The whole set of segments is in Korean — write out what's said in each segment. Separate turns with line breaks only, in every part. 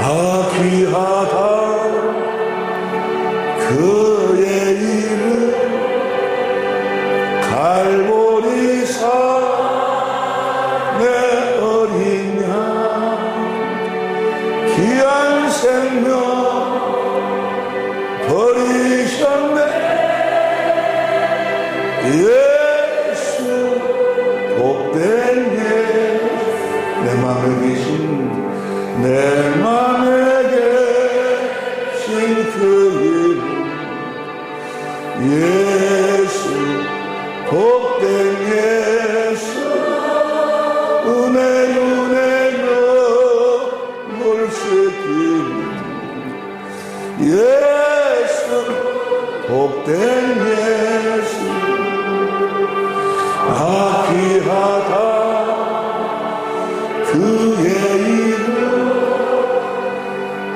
귀하다 그의 이름 갈보리 산의 어린 양 귀한 생명 버리셨네 예수 복된 예수 내 맘에 계신 내 맘에 계신 그 이름 예수 복된 예수 은혜 눈물 새끼 예수 복된 예수 귀하다 그의 이름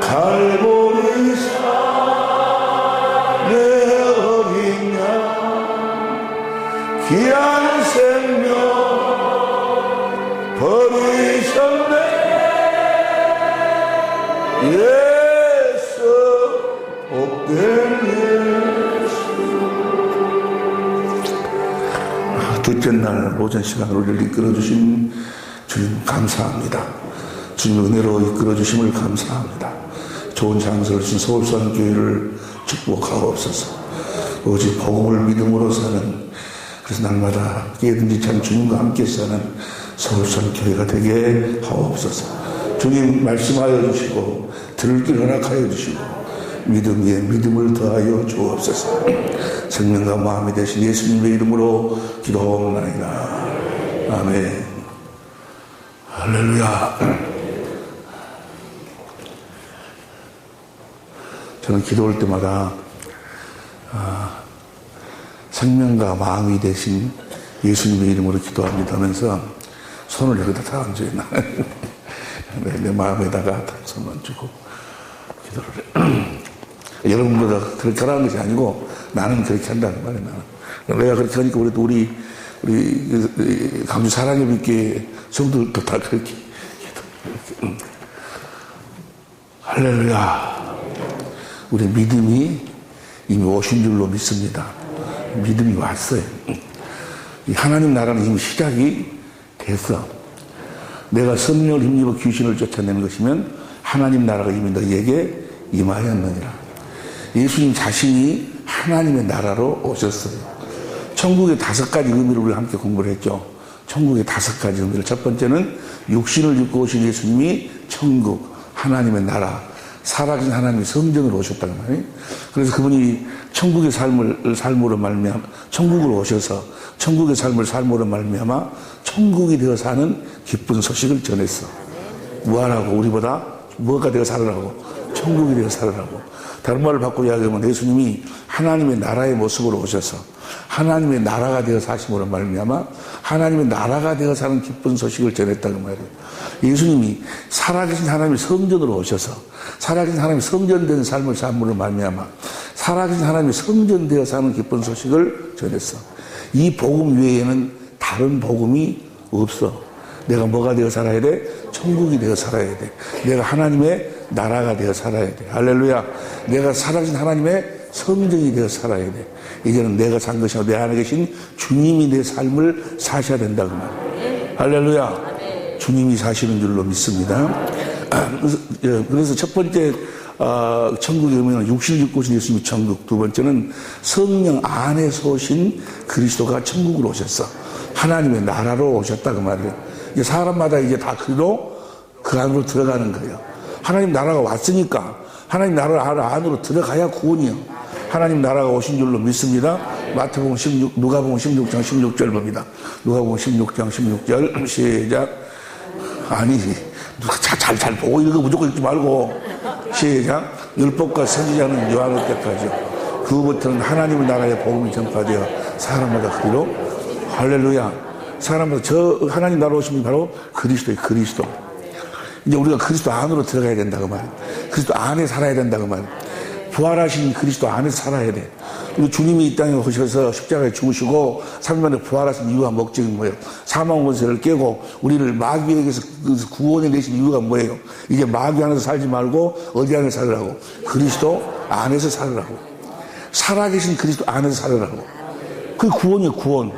갈보리 산의 어린 양 귀한 생명 버리셨네 예수 복된 예수 둘째 날 오전 시간으로 우리를 이끌어주신 주님 감사합니다. 주님의 은혜로 이끌어주심을 감사합니다. 좋은 장소를 주신 서울선교회를 축복하옵소서. 오직 복음을 믿음으로 사는 그래서 날마다 깨든지 참 주님과 함께 사는 서울선교회가 되게 하옵소서. 주님 말씀하여 주시고 들을 길 허락하여 주시고 믿음 위에 믿음을 더하여 주옵소서. 생명과 마음이 되신 예수님의 이름으로 기도하옵나이다. 아멘. 할렐루야. 저는 기도할 때마다 생명과 마음이 되신 예수님의 이름으로 기도합니다 하면서 손을 여기다 다 얹어요. 내 마음에다가 다 손 얹고 기도를 해. 여러분보다 그렇게 하라는 것이 아니고 나는 그렇게 한다는 말이에요. 나는. 내가 그렇게 하니까 우리 강주 사랑의 빛교회 성도들도 다 그렇게 할렐루야. 우리 믿음이 이미 오신 줄로 믿습니다. 믿음이 왔어요. 하나님 나라는 이미 시작이 됐어. 내가 성령을 힘입어 귀신을 쫓아내는 것이면 하나님 나라가 이미 너희에게 임하였느니라. 예수님 자신이 하나님의 나라로 오셨어요. 천국의 5가지 의미를 우리가 함께 공부를 했죠. 천국의 5가지 의미를. 첫 번째는 육신을 입고 오신 예수님이 천국, 하나님의 나라, 살아계신 하나님의 성전으로 오셨다는 말이에요. 그래서 그분이 천국의 삶으로 말미암아 천국으로 오셔서 천국의 삶을 삶으로 말미암아 천국이 되어 사는 기쁜 소식을 전했어. 무한하고 우리보다 뭐가 되어 살으라고? 천국이 되어 살으라고. 다른 말을 바꾸고 이야기하면 예수님이 하나님의 나라의 모습으로 오셔서 하나님의 나라가 되어 사심으로 말미암아 하나님의 나라가 되어 사는 기쁜 소식을 전했다는 말이에요. 예수님이 살아계신 하나님의 성전으로 오셔서 살아계신 하나님의 성전된 삶을 삶으로 말미암아 살아계신 하나님의 성전되어 사는 기쁜 소식을 전했어. 이 복음 외에는 다른 복음이 없어. 내가 뭐가 되어 살아야 돼? 천국이 되어 살아야 돼. 내가 하나님의 나라가 되어 살아야 돼. 할렐루야. 내가 살아계신 하나님의 성전이 되어 살아야 돼. 이제는 내가 산 것이 아니라 내 안에 계신 주님이 내 삶을 사셔야 된다고 말이에요. 할렐루야. 주님이 사시는 줄로 믿습니다. 그래서 첫 번째 천국의 의미는 육신을 입고 오신 예수님이 천국. 두 번째는 성령 안에서 오신 그리스도가 천국으로 오셨어. 하나님의 나라로 오셨다 그 말이에요. 이제 사람마다 이제 다 그 안으로 들어가는 거예요. 하나님 나라가 왔으니까 하나님 나라 안으로 들어가야 구원이요. 하나님 나라가 오신 줄로 믿습니다. 마태복음 16, 누가복음 16장 16절 봅니다. 누가복음 16장 16절 시작. 아니 잘 보고 읽어. 무조건 읽지 말고. 시작. 율법과 선지자는 요한의 때까지요. 그부터는 하나님의 나라의 복음이 전파되어 사람마다 그리로. 할렐루야. 사람마다 저 하나님 나라 오신 분이 바로 그리스도예요. 그리스도. 이제 우리가 그리스도 안으로 들어가야 된다고 말이에요. 그리스도 안에 살아야 된다고 말이에요. 부활하신 그리스도 안에서 살아야 돼. 우리 주님이 이 땅에 오셔서 십자가에 죽으시고 3일 만에 부활하신 이유가 목적이 뭐예요? 사망 권세를 깨고 우리를 마귀에게서 구원해 내신 이유가 뭐예요? 이제 마귀 안에서 살지 말고 어디 안에서 살으라고? 그리스도 안에서 살으라고. 살아계신 그리스도 안에서 살으라고. 그게 구원이에요, 구원.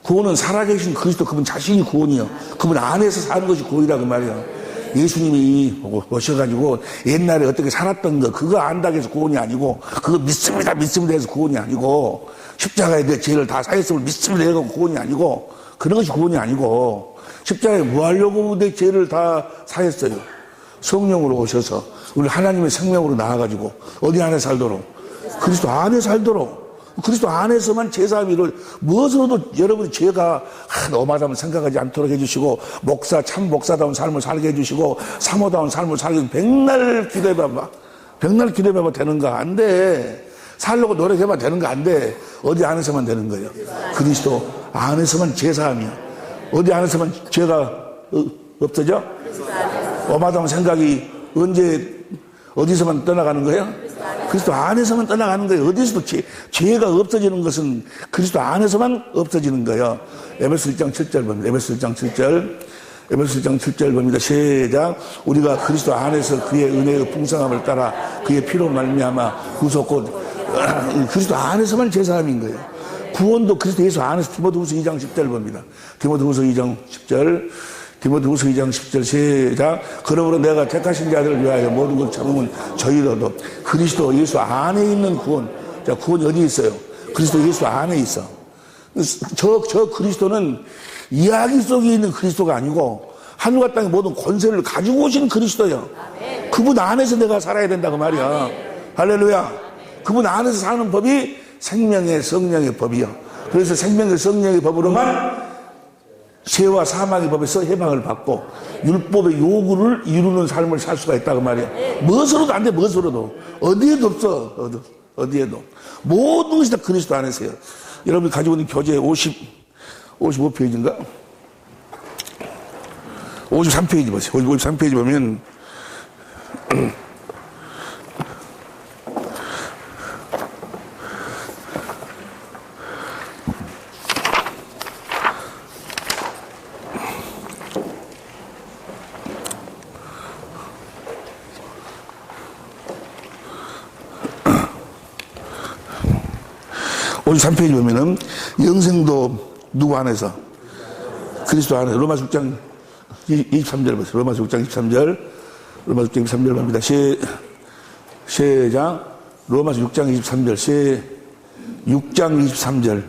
구원은 살아계신 그리스도 그분 자신이 구원이요. 그분 안에서 사는 것이 구원이라 그 말이에요. 예수님이 오셔가지고 옛날에 어떻게 살았던 거 그거 안다고 해서 구원이 아니고 그거 믿습니다 해서 구원이 아니고 십자가에 내 죄를 다 사했음을 믿습니다 해서 구원이 아니고 그런 것이 구원이 아니고 십자가에 뭐 하려고 내 죄를 다 사했어요. 성령으로 오셔서 우리 하나님의 생명으로 나와가지고 어디 안에 살도록 그리스도 안에 살도록 그리스도 안에서만 제사함이 이룰 무엇으로도 여러분의 죄가 너무하다면 생각하지 않도록 해주시고 참 목사다운 삶을 살게 해주시고 사모다운 삶을 살게 해주시고 백날 기도해봐봐. 백날 기도해봐봐 되는가? 안 돼. 살려고 노력해봐 되는가? 안 돼. 어디 안에서만 되는 거예요. 그리스도 안에서만 제사함이야. 어디 안에서만 죄가 없어져? 너무하다면 생각이 언제 어디서만 떠나가는 거예요? 그리스도 안에서만 떠나가는 거예요. 어디서도 죄가 없어지는 것은 그리스도 안에서만 없어지는 거예요. 에베소 1장 7절 봅니다. 에베소 1장 7절 봅니다. 시작. 우리가 그리스도 안에서 그의 은혜의 풍성함을 따라 그의 피로 말미암아 구속 곧 그리스도 안에서만 제사함인 거예요. 구원도 그리스도 예수 안에서 디모데후서 2장 10절 봅니다. 디모데후서 2장 10절 시작. 그러므로 내가 택하신 자들을 위하여 모든 것 참으면 저희로도 그리스도 예수 안에 있는 구원. 자, 구원이 어디 있어요? 그리스도 예수 안에 있어. 저 그리스도는 이야기 속에 있는 그리스도가 아니고 하늘과 땅의 모든 권세를 가지고 오신 그리스도예요. 그분 안에서 내가 살아야 된다고 말이야. 할렐루야. 그분 안에서 사는 법이 생명의 성령의 법이요. 그래서 생명의 성령의 법으로만 죄와 사망의 법에서 해방을 받고 율법의 요구를 이루는 삶을 살 수가 있다고 말이야. 무엇으로도 안 돼. 무엇으로도. 어디에도 없어. 어디에도. 모든 것이 다 그리스도 안에서요. 여러분이 가지고 있는 교재 55페이지인가? 53페이지 보세요. 53페이지 보면 53페이지 보면은 영생도 누구 안에서? 그리스도 안에서. 로마서 6장 23절 보세요. 로마서 6장 23절 봅니다. 시작. 로마서 6장 23절 6장 23절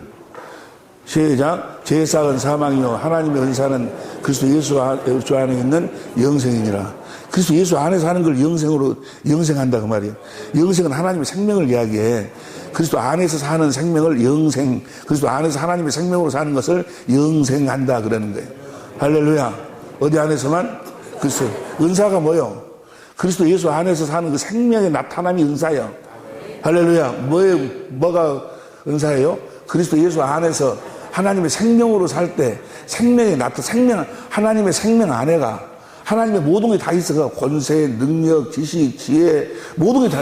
시작. 제사은 사망이요 하나님의 은사는 그리스도 예수 안에 있는 영생이니라. 그리스도 예수 안에서 하는 걸 영생한다 그 말이에요. 영생은 하나님의 생명을 이야기해. 그리스도 안에서 사는 생명을 영생, 그리스도 안에서 하나님의 생명으로 사는 것을 영생한다 그러는 거예요. 할렐루야. 어디 안에서만? 그리스도. 은사가 뭐요? 그리스도 예수 안에서 사는 그 생명의 나타남이 은사예요. 할렐루야. 뭐가 은사예요? 그리스도 예수 안에서 하나님의 생명으로 살 때 생명의 하나님의 생명 안에가 하나님의 모든 게 다 있어요. 권세, 능력, 지식, 지혜, 모든 게 다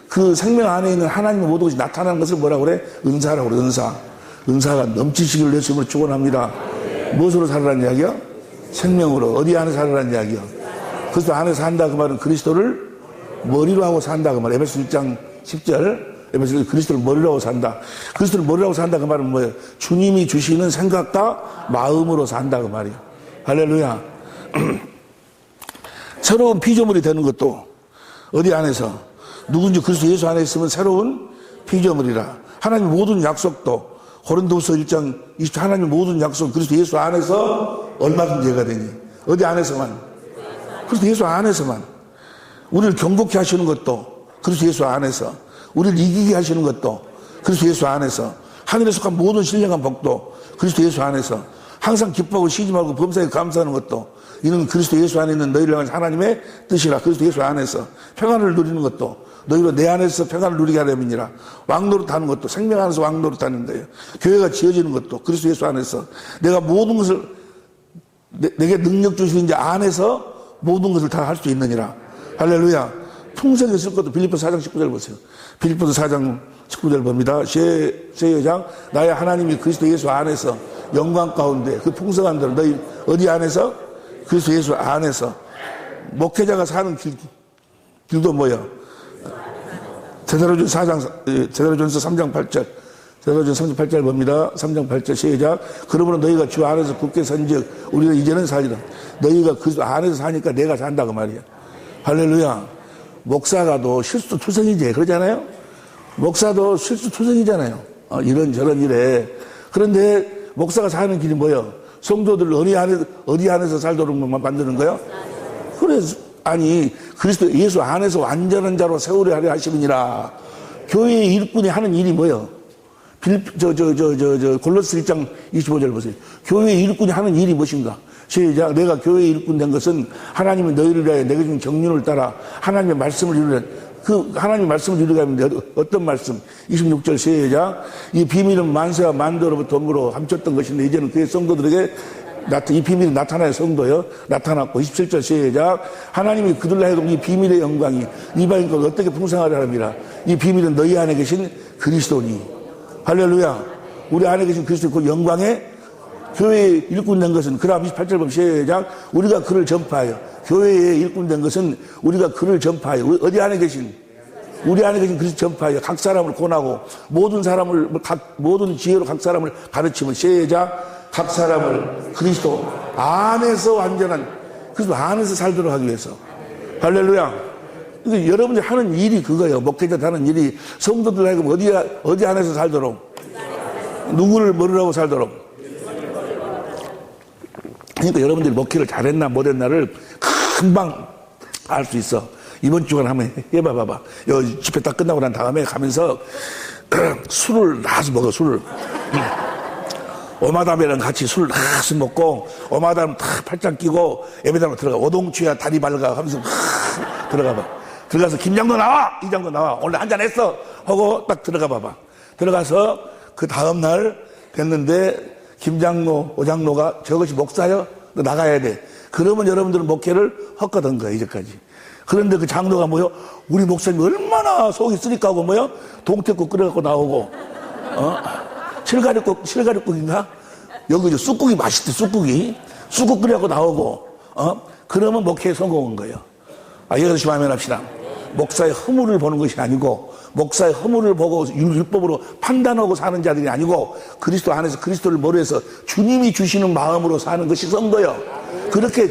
그 생명 안에 있는 하나님의 모든 것이 나타나는 것을 뭐라고 그래? 은사라고 그래. 은사가 넘치시기를 예수님으로 축원합니다. 무엇으로 살으라는 이야기야? 생명으로. 어디 안에 살으라는 이야기야? 그리스도 안에 산다 그 말은 그리스도를 머리로 하고 산다 그 말. 에베소 1장 10절. 에베소 그리스도를 머리로 하고 산다. 그리스도를 머리로 하고 산다 그 말은 뭐예요? 주님이 주시는 생각과 마음으로 산다 그 말이에요. 할렐루야. 새로운 피조물이 되는 것도 어디 안에서? 누군지 그리스도 예수 안에 있으면 새로운 피조물이라. 하나님의 모든 약속도 고린도후서 1장 20절 하나님의 모든 약속 그리스도 예수 안에서 얼마든지 해가 되니. 어디 안에서만? 그리스도 예수 안에서만. 우리를 경고케 하시는 것도 그리스도 예수 안에서. 우리를 이기게 하시는 것도 그리스도 예수 안에서. 하늘에 속한 모든 신령한 복도 그리스도 예수 안에서. 항상 기뻐하고 쉬지 말고 범사에 감사하는 것도 이는 그리스도 예수 안에 있는 너희를 향한 하나님의 뜻이라. 그리스도 예수 안에서 평안을 누리는 것도 너희로 내 안에서 평안을 누리게 하려면이라. 왕노릇하는 것도 생명 안에서 왕노릇하는 거예요. 교회가 지어지는 것도 그리스도 예수 안에서. 내가 모든 것을 내게 능력 주시는 자 안에서 모든 것을 다 할 수 있느니라. 할렐루야. 평생에 쓸 것도 빌립보서 4장 19절 보세요. 빌립보서 4장 19절 봅니다. 제2장 나의 하나님이 그리스도 예수 안에서 영광 가운데 그 풍성한 대로 너희 어디 안에서? 그리스도 예수 안에서. 목회자가 사는 길도 뭐야? 데살로니가서 3장 8절. 데살로니가서 3장 8절 봅니다. 3장 8절 시작. 그러므로 너희가 주 안에서 굳게 선즉 우리는 이제는 살리라. 너희가 그 안에서 사니까 내가 산다고 말이야. 할렐루야. 목사가도 실수투성이지 그러잖아요. 목사도 실수투성이잖아요. 이런저런 일에. 그런데 목사가 사는 길이 뭐예요? 성도들 어디 안에서 살도록 만드는 거야? 그래서 아니 그리스도 예수 안에서 완전한 자로 세우려 하려 하시느니라. 교회의 일꾼이 하는 일이 뭐예요? 골로새 1장 25절 보세요. 교회의 일꾼이 하는 일이 무엇인가? 시작. 내가 교회의 일꾼 된 것은 하나님이 너희를 위하여 내게 준 경륜을 따라 하나님의 말씀을 이루려. 그 하나님의 말씀을 이루게 하면 어떤 말씀? 26절 시작. 이 비밀은 만세와 만도로부터 on으로 감췄던 것인데 이제는 그의 성도들에게 이 비밀이 나타나야 성도요. 나타났고 27절 시작. 하나님이 그들로 하여금 이 비밀의 영광이 이방인과 어떻게 풍성하려 함이라. 이 비밀은 너희 안에 계신 그리스도니. 할렐루야. 우리 안에 계신 그리스도 그 영광의 교회의 일꾼 된 것은 그 다음 28절 보면 시작. 우리가 그를 전파하여. 교회의 일꾼 된 것은 우리가 그를 전파하여. 어디 안에 계신? 우리 안에 계신 그리스도 전파하여 각 사람을 권하고 모든 지혜로 각 사람을 가르치면 시작. 각 사람을 그리스도 안에서 완전한 그리스도 안에서 살도록 하기 위해서. 할렐루야. 그러니까 여러분들이 하는 일이 그거예요. 목회자 하는 일이 성도들 하여금 어디 안에서 살도록. 누구를 모르라고 살도록. 그러니까 여러분들이 목회를 잘했나 못했나를 금방 알 수 있어. 이번 주간 한번 해봐봐. 요 집회 딱 끝나고 난 다음에 가면서 술을 나서 먹어. 술을. 오마담이랑 같이 술을 나서 먹고 오마담 탁 팔짱 끼고 예배당으로 들어가. 오동추야 다리 밝아 하면서 들어가봐. 들어가서 김장도 나와! 이장도 나와. 오늘 한잔 했어! 하고 딱 들어가 봐봐. 들어가서 그 다음날 됐는데 김장로, 오장로가 저것이 목사요? 너 나가야 돼. 그러면 여러분들은 목회를 헛거던 거야, 이제까지. 그런데 그 장로가 뭐요? 우리 목사님 얼마나 속이 쓰니까 하고 뭐요? 동태국 끓여갖고 나오고, 실가리국인가? 여기 이제 쑥국이 맛있대, 쑥국이. 쑥국 끓여갖고 나오고, 그러면 목회에 성공한 거예요. 여기서 아멘 합시다. 목사의 허물을 보는 것이 아니고, 목사의 허물을 보고 율법으로 판단하고 사는 자들이 아니고 그리스도 안에서 그리스도를 머리에서 주님이 주시는 마음으로 사는 것이 성도요. 그렇게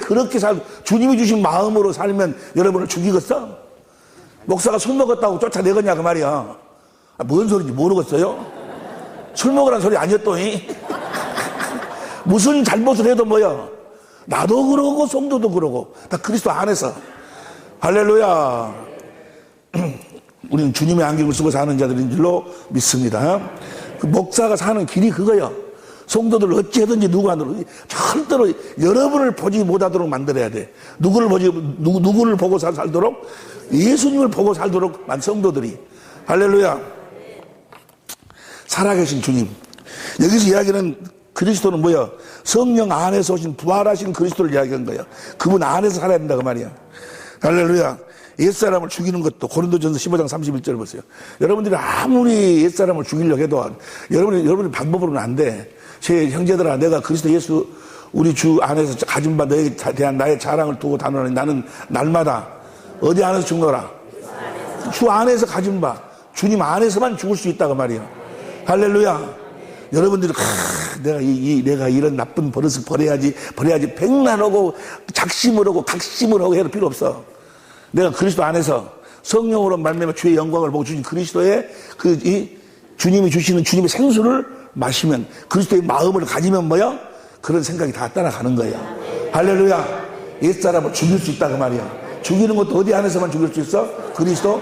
주님이 주신 마음으로 살면 여러분을 죽이겠어? 목사가 술 먹었다고 쫓아내겠냐 그 말이야. 뭔 소리인지 모르겠어요? 술 먹으라는 소리 아니었더니 무슨 잘못을 해도 뭐야? 나도 그러고 성도도 그러고 다 그리스도 안에서. 할렐루야. 우리는 주님의 안경을 쓰고 사는 자들인 줄로 믿습니다. 그 목사가 사는 길이 그거예요. 성도들을 어찌하든지 절대로 여러분을 보지 못하도록 만들어야 돼. 누구를 보고 살도록? 예수님을 보고 살도록 만 성도들이. 할렐루야. 살아계신 주님. 여기서 이야기는 그리스도는 뭐야? 성령 안에서 오신 부활하신 그리스도를 이야기한 거야. 그분 안에서 살아야 된다 그 말이야. 할렐루야. 옛사람을 죽이는 것도 고린도전서 15장 31절 보세요. 여러분들이 아무리 옛사람을 죽이려고 해도 여러분의 방법으로는 안 돼. 제 형제들아, 내가 그리스도 예수 우리 주 안에서 가진 바 너에 대한 나의 자랑을 두고 단언하니 나는 날마다 어디 안에서 죽노라? 주 안에서 가진 바 주님 안에서만 죽을 수 있다고 말이에요. 할렐루야. 여러분들이 내가 이런 나쁜 버릇을 버려야지 백난하고 작심을 하고 각심을 하고 해도 필요 없어. 내가 그리스도 안에서 성령으로 말미암아 주의 영광을 보고 주신 그리스도의 주님이 주시는 주님의 생수를 마시면 그리스도의 마음을 가지면 뭐야? 그런 생각이 다 따라가는 거야. 할렐루야. 옛사람을 죽일 수 있다 그 말이야. 죽이는 것도 어디 안에서만 죽일 수 있어? 그리스도.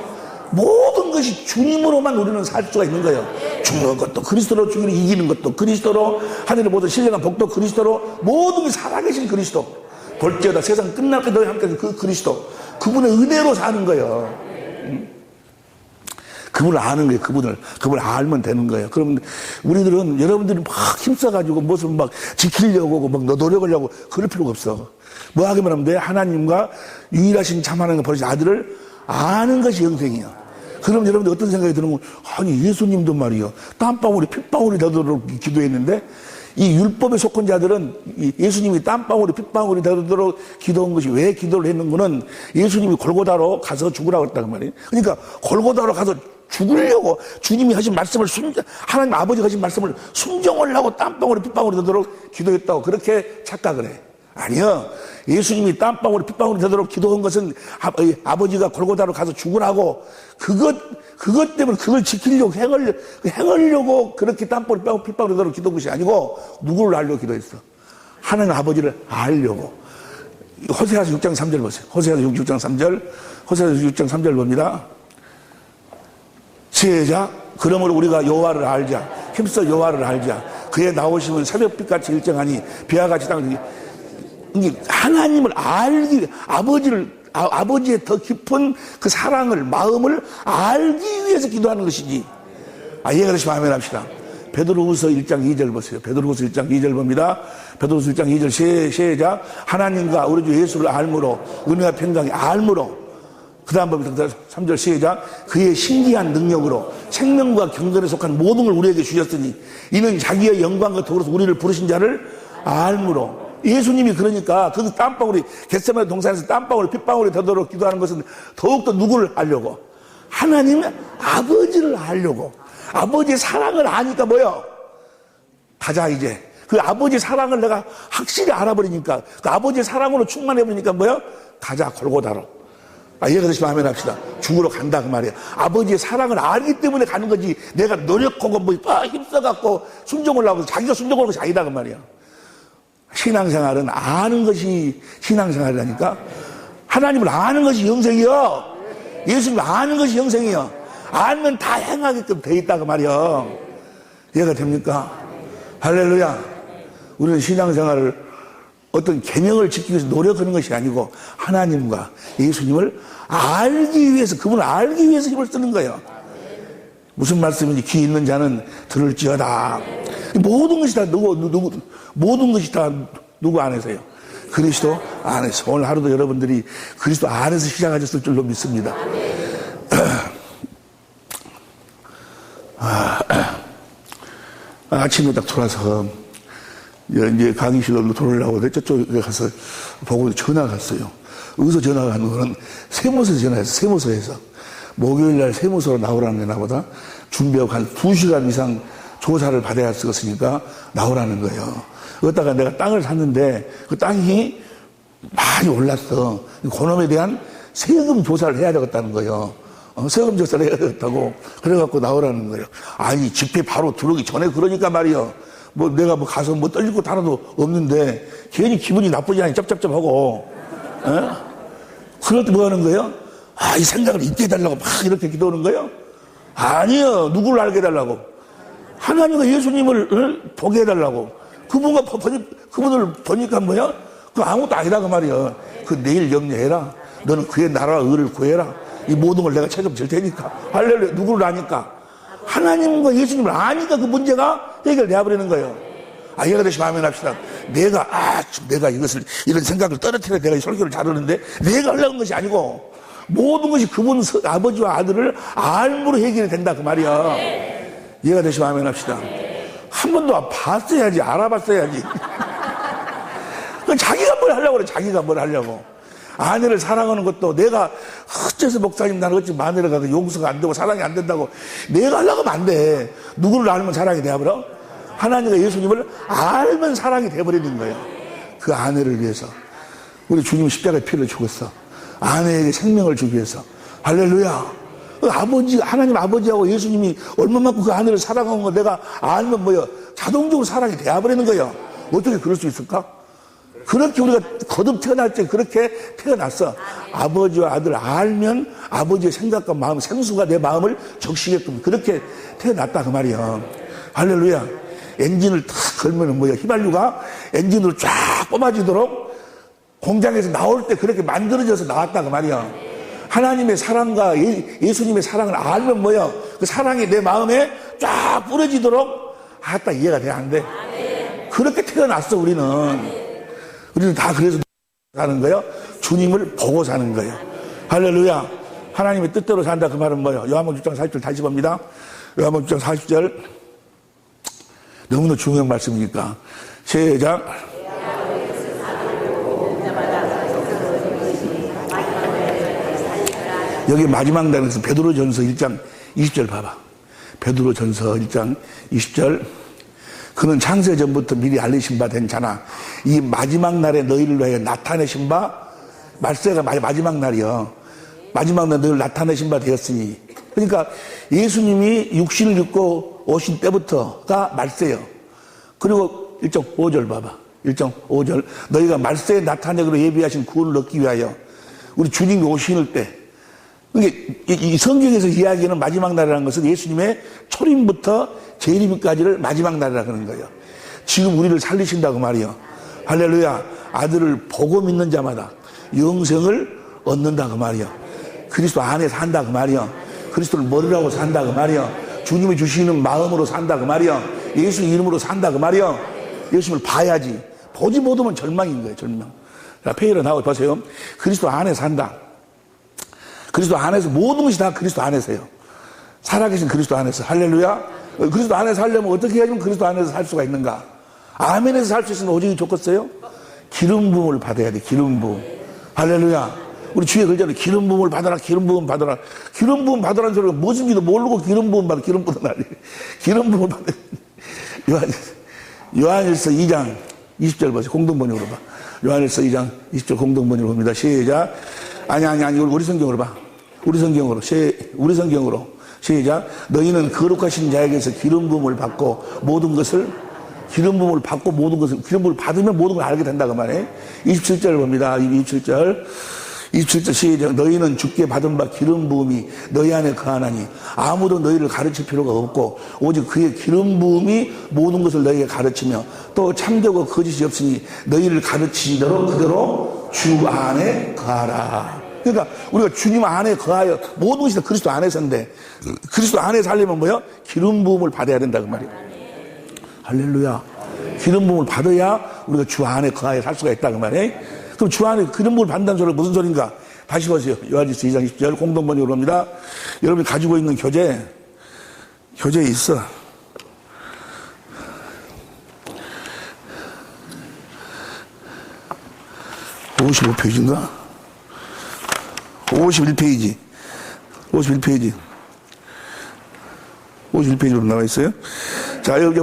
모든 것이 주님으로만 우리는 살 수가 있는 거예요. 죽는 것도 그리스도로, 이기는 것도 그리스도로, 하늘의 모든 신령한 복도 그리스도로, 모든 게 살아계신 그리스도. 볼지어다 세상 끝날 때 너희 함께 그 그리스도. 그분의 은혜로 사는 거예요. 그분을 아는 거예요. 그분을 알면 되는 거예요. 그러면 우리들은 여러분들이 막 힘써가지고 무슨 막 지키려고 막 노력을 하려고 그럴 필요가 없어. 뭐 하기만 하면 돼? 하나님과 유일하신 참 하나님과 버리신 아들을 아는 것이 영생이야. 그럼 여러분들 어떤 생각이 드는 건, 아니, 예수님도 말이요. 땀방울이 핏방울이 되도록 기도했는데, 이 율법에 속한 자들은 예수님이 땀방울이 핏방울이 되도록 기도한 것이 왜 기도를 했는가는 예수님이 골고다로 가서 죽으라고 했다고 말이에요. 그러니까 골고다로 가서 죽으려고 주님이 하신 말씀을 하나님 아버지가 하신 말씀을 순종하려고 땀방울이 핏방울이 되도록 기도했다고 그렇게 착각을 해. 아니요. 예수님이 땀방울이 핏방울이 되도록 기도한 것은 아버지가 골고다로 가서 죽으라고 그것 때문에 그걸 지키려고 행하려고 그렇게 땀방울이 핏방울이 되도록 기도한 것이 아니고 누구를 알려고 기도했어? 하나님 아버지를 알려고. 호세아서 6장 3절 보세요. 호세아서 6장 3절. 호세아서 6장 3절 봅니다. 시작. 그러므로 우리가 여호와를 알자. 힘써 여호와를 알자. 그의 나오심은 새벽빛같이 일정하니 비와 같이 땅을 하나님을 알기, 아버지의 더 깊은 그 사랑을, 마음을 알기 위해서 기도하는 것이지. 이해가 되시면 아멘 합시다. 베드로후서 1장 2절 보세요. 베드로후서 1장 2절 봅니다. 베드로후서 1장 2절 시작. 하나님과 우리 주 예수를 알므로, 은혜와 평강이 알므로. 그 다음 봅니다. 3절 시작. 그의 신기한 능력으로 생명과 경건에 속한 모든 걸 우리에게 주셨으니 이는 자기의 영광과 더불어서 우리를 부르신 자를 알므로. 예수님이 그러니까 그 땀방울이 겟세마네 동산에서 땀방울이 핏방울이 되도록 기도하는 것은 더욱더 누구를 알려고? 하나님의 아버지를 알려고. 아버지의 사랑을 아니까 뭐요? 가자 이제. 그 아버지의 사랑을 내가 확실히 알아버리니까 그 아버지의 사랑으로 충만해버리니까 뭐요? 가자 골고다로. 이해가 되시면 아멘 합시다. 죽으러 간다 그 말이야. 아버지의 사랑을 알기 때문에 가는 거지 내가 노력하고 뭐 힘써갖고 순종을 하고 자기가 순종하는 것이 아니다 그 말이야. 신앙생활은 아는 것이 신앙생활이라니까. 하나님을 아는 것이 영생이요. 예수님을 아는 것이 영생이요. 알면 다 행하게끔 돼 있다 그 말이야. 이해가 됩니까? 할렐루야. 우리는 신앙생활을 어떤 계명을 지키기 위해서 노력하는 것이 아니고 하나님과 예수님을 알기 위해서, 그분을 알기 위해서 힘을 쓰는 거예요. 무슨 말씀인지 귀 있는 자는 들을지어다. 모든 것이 다 모든 것이 다 누구 안에서요? 그리스도 안에서. 오늘 하루도 여러분들이 그리스도 안에서 시작하셨을 줄로 믿습니다. 아침에 딱 돌아서 이제 강의실로 돌아오려고 저쪽에 가서 보고 전화가 갔어요. 어디서 전화가 간 거는 세무서에서 전화했어. 세무서에서. 목요일날 세무서로 나오라는 나보다 준비하고 한 2시간 이상 조사를 받아야 쓰겠으니까 나오라는 거예요. 그러다가 내가 땅을 샀는데 그 땅이 많이 올랐어. 그놈에 대한 세금 조사를 해야 되겠다는 거예요. 세금 조사를 해야 되겠다고. 그래갖고 나오라는 거예요. 아니, 집회 바로 들어오기 전에 그러니까 말이요. 뭐 내가 뭐 가서 뭐 떨릴 것도 하나도 없는데 괜히 기분이 나쁘지 않니 짭짭짭하고. 그럴 때 뭐 하는 거예요? 이 생각을 잊게 해달라고 막 이렇게 기도하는 거예요? 아니요. 누구를 알게 해달라고? 하나님과 예수님을 보게 해달라고. 그분을 보니까 뭐야? 그 아무것도 아니다 그 말이야. 그 내일 염려해라. 너는 그의 나라와 의를 구해라. 이 모든 걸 내가 책임질 테니까. 할렐루야. 누구를 아니까? 하나님과 예수님을 아니까 그 문제가 해결되어 버리는 거예요. 이해가 되시면 아멘 합시다. 내가 이런 생각을 떨어뜨려 내가 이 설교를 잘하는데 내가 하려는 것이 아니고 모든 것이 그분 아버지와 아들을 알므로 해결이 된다 그 말이야. 이해가 되시면 아멘 합시다. 한 번도 봤어야지, 알아봤어야지. 자기가 뭘 하려고 그래, 자기가 뭘 하려고. 아내를 사랑하는 것도 내가 어째서 목사님 나는 어찌 마누라 가도 용서가 안 되고 사랑이 안 된다고 내가 하려고 하면 안 돼. 누구를 알면 사랑이 되어버려? 하나님과 예수님을 알면 사랑이 되어버리는 거예요. 그 아내를 위해서. 우리 주님 십자가의 피를 죽었어. 아내에게 생명을 주기 위해서. 할렐루야. 하나님 아버지하고 예수님이 얼마만큼 그 아내를 사랑한 거 내가 알면 뭐요? 자동적으로 사랑이 되어버리는 거예요. 어떻게 그럴 수 있을까? 그렇게 우리가 거듭 태어날 때 그렇게 태어났어. 아버지와 아들 알면 아버지의 생각과 마음, 생수가 내 마음을 적시게끔 그렇게 태어났다 그 말이야. 할렐루야. 엔진을 탁 걸면은 뭐야? 휘발유가 엔진으로 쫙 뽑아지도록 공장에서 나올 때 그렇게 만들어져서 나왔다 그 말이야. 하나님의 사랑과 예수님의 사랑을 알면 뭐야? 그 사랑이 내 마음에 쫙 뿌려지도록 이해가 돼? 안 돼? 그렇게 태어났어 우리는. 우리는 다 그래서 사는 거예요. 주님을 보고 사는 거예요. 할렐루야. 하나님의 뜻대로 산다. 그 말은 뭐예요? 요한복음 6장 40절 다시 봅니다. 요한복음 6장 40절. 너무나 중요한 말씀이니까. 시작. 여기 마지막 단에서 베드로전서 1장 20절 봐봐. 베드로전서 1장 20절. 그는 창세 전부터 미리 알리신 바 된 자나 이 마지막 날에 너희를 위하여 나타내신 바, 말세가 마지막 날이요. 마지막 날 너희를 나타내신 바 되었으니. 그러니까 예수님이 육신을 입고 오신 때부터가 말세요. 그리고 1장 5절 봐봐. 1장 5절. 너희가 말세에 나타내기로 예비하신 구원을 얻기 위하여 우리 주님이 오실 때. 이 성경에서 이야기하는 마지막 날이라는 것은 예수님의 초림부터 재림까지를 마지막 날이라고 하는 거예요. 지금 우리를 살리신다고 말이요. 할렐루야. 아들을 보고 믿는 자마다 영생을 얻는다고 말이요. 그리스도 안에 산다고 말이요. 그리스도를 머리라고 산다고 말이요. 주님이 주시는 마음으로 산다고 말이요. 예수 이름으로 산다고 말이요. 예수님을 봐야지. 보지 못하면 절망인 거예요. 절망. 자, 페이로 나와 보세요. 그리스도 안에 산다. 그리스도 안에서 모든 것이 다 그리스도 안에서요. 살아계신 그리스도 안에서. 할렐루야. 그리스도 안에서 살려면 어떻게 해야지만 그리스도 안에서 살 수가 있는가? 아멘에서 살 수 있으면 오직이 좋겠어요? 기름 부음을 받아야 돼. 기름 부음. 할렐루야. 우리 주의 글자로 기름 부음을 받아라. 기름 부음 받아라. 기름 부음 받아라는 소리가 무슨지도 모르고 기름 부음 받아. 기름 부음 받아. 기름 부음을 받아. 요한일서 2장 20절 보세요. 공동번역으로 봐. 요한일서 2장 20절 공동번역으로 봅니다. 시작. 아니, 우리 성경으로 봐. 우리 성경으로. 시작. 너희는 거룩하신 자에게서 기름 부음을 받고 모든 것을, 기름 부음을 받으면 모든 걸 알게 된다고 말해. 27절 봅니다. 27절 시작. 너희는 주께 받은 바 기름 부음이 너희 안에 거하나니 아무도 너희를 가르칠 필요가 없고 오직 그의 기름 부음이 모든 것을 너희에게 가르치며 또 참되고 거짓이 없으니 너희를 가르치시도록 그대로 주 안에 거하라. 그러니까 우리가 주님 안에 거하여 모든 것이 다 그리스도 안에서인데 그리스도 안에 살려면 뭐요? 기름 부음을 받아야 된다 그 말이에요. 할렐루야. 기름 부음을 받아야 우리가 주 안에 거하여 살 수가 있다 그 말이에요. 그럼 주 안에 기름 부음을 받는다는 소리가 무슨 소린가? 다시 보세요. 요한일서 2장 10절 공동번역으로 합니다. 여러분이 가지고 있는 교재에 있어. (55페이지인가) 51페이지 51페이지로 나와 있어요. 자, 여기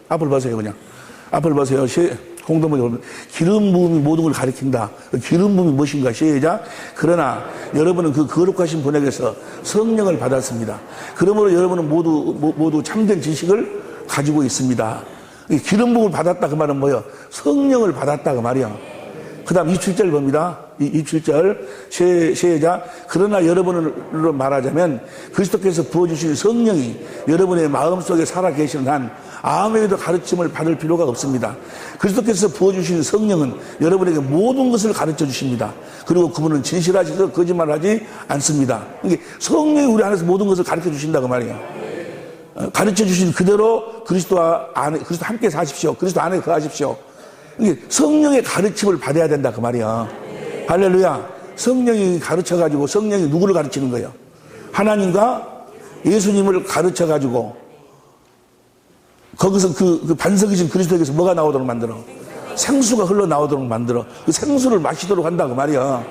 앞을 보세요. 그냥 앞을 보세요. 공동번역으로 기름 부음이 모든 걸 가리킨다. 기름 부음이 무엇인가? 시작. 그러나 여러분은 그 거룩하신 분에게서 성령을 받았습니다. 그러므로 여러분은 모두 참된 지식을 가지고 있습니다. 기름 부음을 받았다 그 말은 뭐예요? 성령을 받았다 그 말이야. 그 다음 27절 봅니다. 27절 시작. 그러나 여러분으로 말하자면 그리스도께서 부어주신 성령이 여러분의 마음속에 살아계시는 한 아무에게도 가르침을 받을 필요가 없습니다. 그리스도께서 부어주신 성령은 여러분에게 모든 것을 가르쳐 주십니다. 그리고 그분은 진실하셔서 거짓말하지 않습니다. 그러니까 성령이 우리 안에서 모든 것을 가르쳐 주신다고 말이에요. 가르쳐 주신 그대로 그리스도 함께 사십시오. 그리스도 안에 거하십시오. 성령의 가르침을 받아야 된다 그 말이야. 할렐루야. 성령이 가르쳐가지고 성령이 누구를 가르치는 거예요? 하나님과 예수님을 가르쳐가지고 거기서 그 반석이신 그리스도에게서 뭐가 나오도록 만들어? 생수가 흘러나오도록 만들어. 그 생수를 마시도록 한다 그 말이야.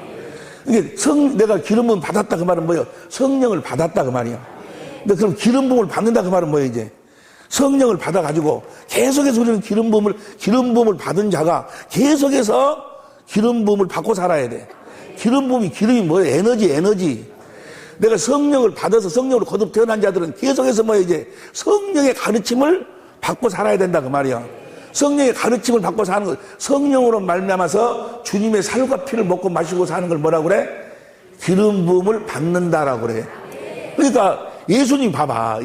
이게 내가 기름 부음 받았다 그 말은 뭐예요? 성령을 받았다 그 말이야. 근데 그럼 기름 부음을 받는다 그 말은 뭐예요 이제? 성령을 받아가지고 계속해서 우리는 기름 부음을 받은 자가 계속해서 기름 부음을 받고 살아야 돼. 기름이 뭐예요? 에너지. 내가 성령을 받아서 성령으로 거듭 태어난 자들은 계속해서 뭐예요 이제? 성령의 가르침을 받고 살아야 된다 그 말이야. 성령의 가르침을 받고 사는 것, 성령으로 말미암아서 주님의 살과 피를 먹고 마시고 사는 걸 뭐라고 그래? 기름 부음을 받는다라고 그래. 그러니까 예수님 봐봐.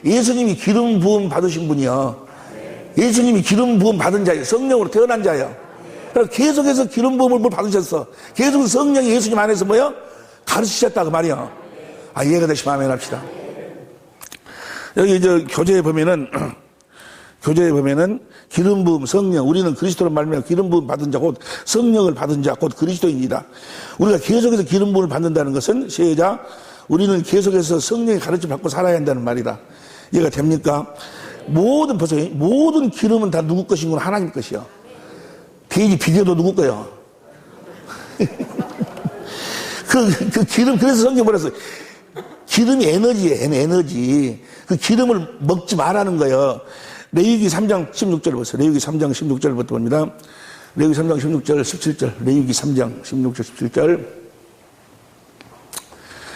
예수님이 기름 부음 받으신 분이요. 예수님이 기름 부음 받은 자예요. 성령으로 태어난 자예요. 그러니까 계속해서 기름 부음을 받으셨어. 계속 성령이 예수님 안에서 뭐요? 가르치셨다 그 말이야. 이해가 되시면 아멘 합시다. 여기 교재에 보면은 교제에 보면은 기름 부음 성령, 우리는 그리스도로 말미암아 기름 부음 받은 자 곧 성령을 받은 자 곧 그리스도인이다. 우리가 계속해서 기름 부음을 받는다는 것은 시작, 우리는 계속해서 성령의 가르침 받고 살아야 한다는 말이다. 이해가 됩니까? 보세요. 모든 기름은 다 누구 것인 건 하나님 것이요. 돼지 비계도 누구 거요? 그 기름, 그래서 성경 뭐라 했어요? 기름이 에너지예요, 에너지. 그 기름을 먹지 말라는 거예요. 레위기 3장 16절 보세요. 레위기 3장 16절부터 봅니다. 레위기 3장 16절, 17절. 레위기 3장 16절, 17절.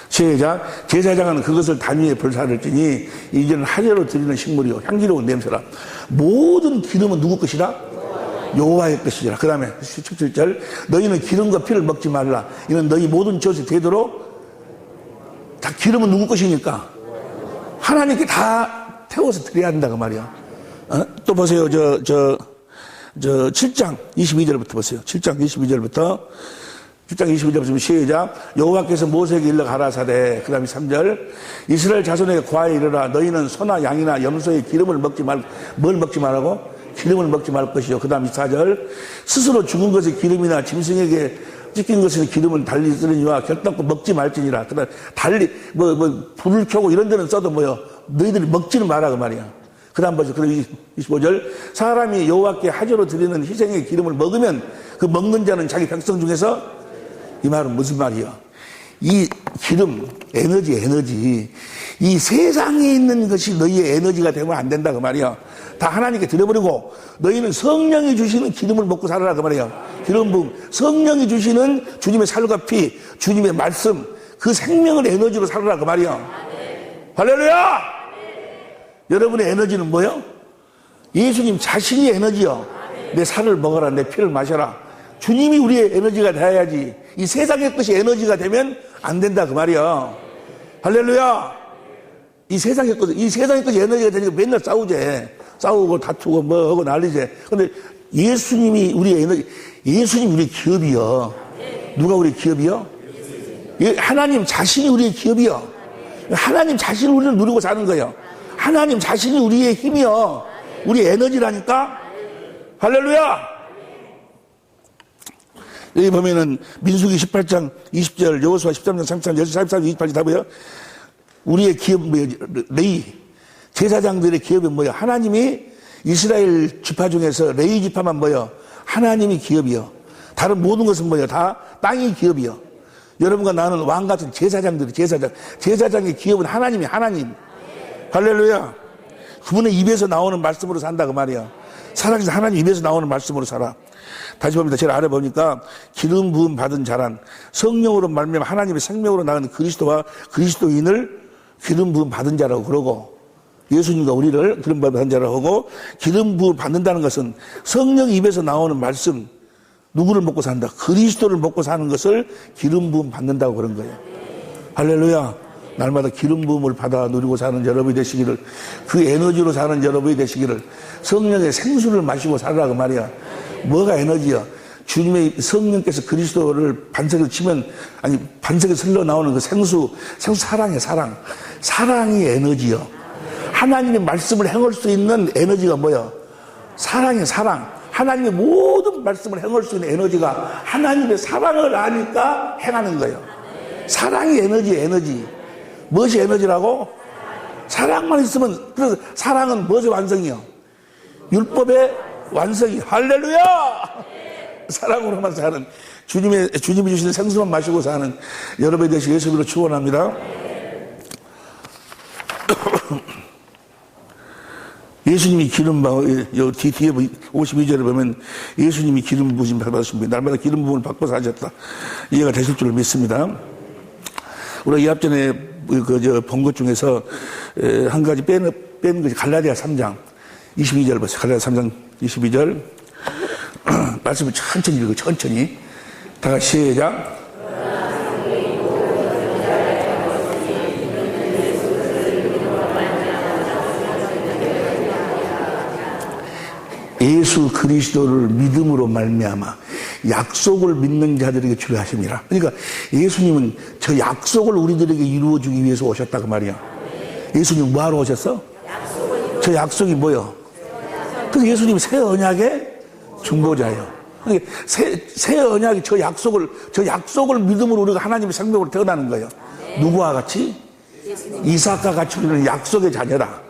시작. 제사장은 그것을 단 위에 불사를 찌니 이제는 하려로 드리는 식물이요 향기로운 냄새라. 모든 기름은 누구 것이라? 여호와의 것이라. 그 다음에 17절. 너희는 기름과 피를 먹지 말라. 이는 너희 모든 젖이 되도록. 다 기름은 누구 것이니까? 하나님께 다 태워서 드려야 한다 그 말이야. 또 보세요. 7장 22절부터 보세요. 7장 22절부터 시작. 여호와께서 모세에게 일러 가라사대. 그 다음에 3절. 이스라엘 자손에게 고하여 이르라. 너희는 소나 양이나 염소의 기름을 먹지 뭘 먹지 말라고? 기름을 먹지 말 것이요. 그 다음 24절. 스스로 죽은 것의 기름이나 짐승에게 찢긴 것의 기름은 달리 쓰느니와 결단코 먹지 말지니라. 그 다음 달리 불을 켜고 이런 데는 써도 너희들이 먹지는 마라 그 말이야. 그 다음 보죠. 25절. 사람이 여호와께 하저로 드리는 희생의 기름을 먹으면 그 먹는 자는 자기 백성 중에서, 이 말은 무슨 말이야? 이 기름, 에너지. 이 세상에 있는 것이 너희의 에너지가 되면 안 된다 그 말이야. 다 하나님께 드려버리고 너희는 성령이 주시는 기름을 먹고 살아라 그 말이야. 기름 부음, 성령이 주시는 주님의 살과 피, 주님의 말씀, 그 생명을 에너지로 살아라 그 말이야. 할렐루야! 여러분의 에너지는 뭐요? 예수님 자신이 에너지요. 내 살을 먹어라, 내 피를 마셔라. 주님이 우리의 에너지가 돼야지. 이 세상의 것이 에너지가 되면 안 된다 그 말이야. 할렐루야! 이 세상의 것이 에너지가 되니까 맨날 싸우고 다투고 하고 난리지. 근데 예수님이 우리의 에너지, 예수님 우리의 기업이요. 누가 우리의 기업이요? 하나님 자신이 우리의 기업이요. 하나님 자신을 우리는 누리고 사는 거예요. 하나님 자신이 우리의 힘이요. 우리의 에너지라니까. 할렐루야! 여기 보면은 민수기 18장 20절, 여호수아 13장 33절, 44절, 28절 다 보여. 우리의 기업 레위 제사장들의 기업이 뭐야? 하나님이 이스라엘 지파 중에서 레위 지파만 뭐야? 하나님이 기업이요. 다른 모든 것은 뭐야? 다 땅이 기업이요. 여러분과 나는 왕 같은 제사장의 기업은 하나님. 할렐루야. 그분의 입에서 나오는 말씀으로 산다 그 말이야. 살아계신 하나님 입에서 나오는 말씀으로 살아. 다시 봅니다. 제가 알아보니까 기름 부음 받은 자란 성령으로 말미암아 하나님의 생명으로 나가는 그리스도와 그리스도인을 기름 부음 받은 자라고 그러고, 예수님과 우리를 기름 부음 받은 자라고 하고, 기름 부음 받는다는 것은 성령 입에서 나오는 말씀, 누구를 먹고 산다? 그리스도를 먹고 사는 것을 기름 부음 받는다고 그런 거예요. 할렐루야. 날마다 기름 부음을 받아 누리고 사는 여러분이 되시기를, 그 에너지로 사는 여러분이 되시기를, 성령의 생수를 마시고 살아라 그 말이야. 뭐가 에너지야? 주님의 성령께서 그리스도를 반석을 치면, 반석에서 흘러나오는 그 생수 사랑이야, 사랑. 사랑이 에너지요. 하나님의 말씀을 행할 수 있는 에너지가 뭐야? 사랑이야, 사랑. 하나님의 모든 말씀을 행할 수 있는 에너지가 하나님의 사랑을 아니까 행하는 거예요. 사랑이 에너지. 무엇이 에너지라고? 사랑만 있으면, 그래서 사랑은 무엇의 완성이요? 율법의 완성이. 할렐루야! 사랑으로만 사는, 주님이 주시는 생수만 마시고 사는 여러분이 되시 예수님으로 축원합니다. 예수님이 기름 뒤에 52절에 보면 예수님이 기름 부으심 받으신 분이 날마다 기름 부음을 받고 사셨다. 이해가 되실 줄 믿습니다. 우리가 이 앞전에 본 것 중에서 한 가지 빼는 것이 갈라디아 3장 22절 보세요. 갈라디아 3장 22절 말씀을 천천히 읽어, 천천히. 다 같이 시작. 예수 그리스도를 믿음으로 말미암아 약속을 믿는 자들에게 주려 하심이라. 그러니까 예수님은 저 약속을 우리들에게 이루어주기 위해서 오셨다 그 말이야. 예수님 뭐하러 오셨어? 저 약속이 뭐요? 그 예수님이 새 언약의 중보자예요. 새 언약이 저 약속을 믿음으로 우리가 하나님의 생명으로 태어나는 거예요. 누구와 같이? 이삭과 같이 우리는 약속의 자녀다.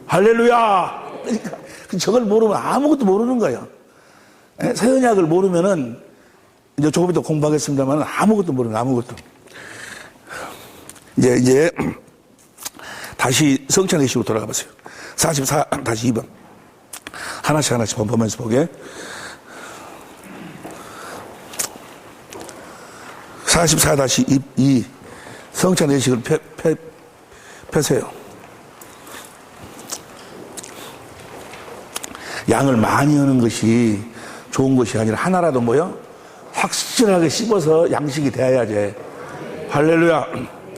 할렐루야! 그러니까 저걸 모르면 아무것도 모르는 거예요. 새 언약을 모르면은 이제 조금 이따 공부하겠습니다만 아무것도 모르는 아무것도. 이제 다시 성찬예식으로 돌아가 보세요. 44 다시 2번. 하나씩 보면서 보게. 44-2 성찬예식을 펴세요. 양을 많이 하는 것이 좋은 것이 아니라 하나라도 뭐요? 확실하게 씹어서 양식이 되어야지. 할렐루야.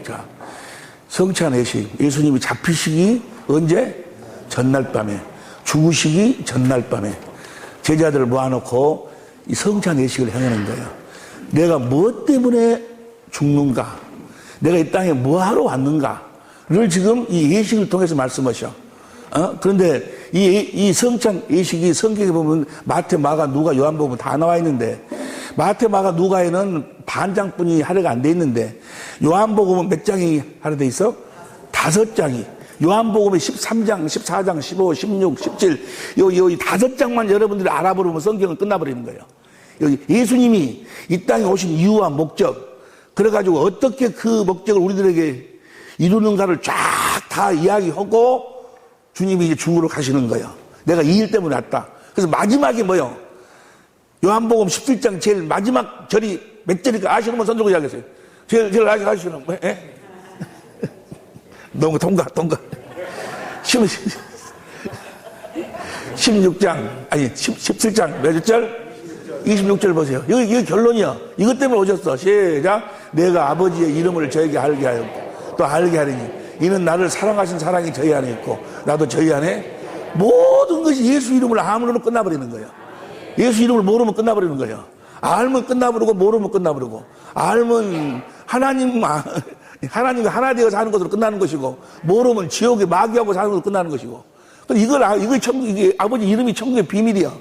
자, 성찬예식. 예수님이 잡히시기 언제? 전날 밤에. 죽으시기 전날 밤에. 제자들을 모아놓고 이 성찬예식을 행하는 거예요. 내가 무엇 때문에 죽는가? 내가 이 땅에 뭐하러 왔는가를 지금 이 예식을 통해서 말씀하셔. 그런데 이 성찬 예식이 성경에 보면 마태, 마가, 누가, 요한복음 다 나와 있는데 마태, 마가, 누가에는 반장뿐이 할애가 안 돼 있는데 요한복음은 몇 장이 할애돼 있어? 5장이. 요한복음에 13장, 14장, 15, 16, 17 요 5장만 여러분들이 알아보면 성경은 끝나버리는 거예요. 여기 예수님이 이 땅에 오신 이유와 목적, 그래가지고 어떻게 그 목적을 우리들에게 이루는가를 쫙 다 이야기하고 주님이 이제 중으로 가시는 거예요. 내가 이 일 때문에 왔다. 그래서 마지막에 뭐요? 요한복음 17장 제일 마지막 절이 몇 절일까 아시는 분 손 들고 이야기하세요. 제일 아시는 분. 예? 너무 동가. 16장, 아니, 17장, 몇 절? 26절 보세요. 여기 결론이야. 이것 때문에 오셨어. 시작. 내가 아버지의 이름을 저에게 알게 하였고, 또 알게 하리니, 이는 나를 사랑하신 사랑이 저희 안에 있고, 나도 저희 안에 모든 것이 예수 이름을 암으로 끝나버리는 거예요. 예수 이름을 모르면 끝나버리는 거예요. 알면 끝나버리고, 모르면 끝나버리고, 알면 하나님과 하나 되어서 하는 것으로 끝나는 것이고, 모르면 지옥에 마귀하고 사는 것으로 끝나는 것이고, 이게 아버지 이름이 천국의 비밀이야.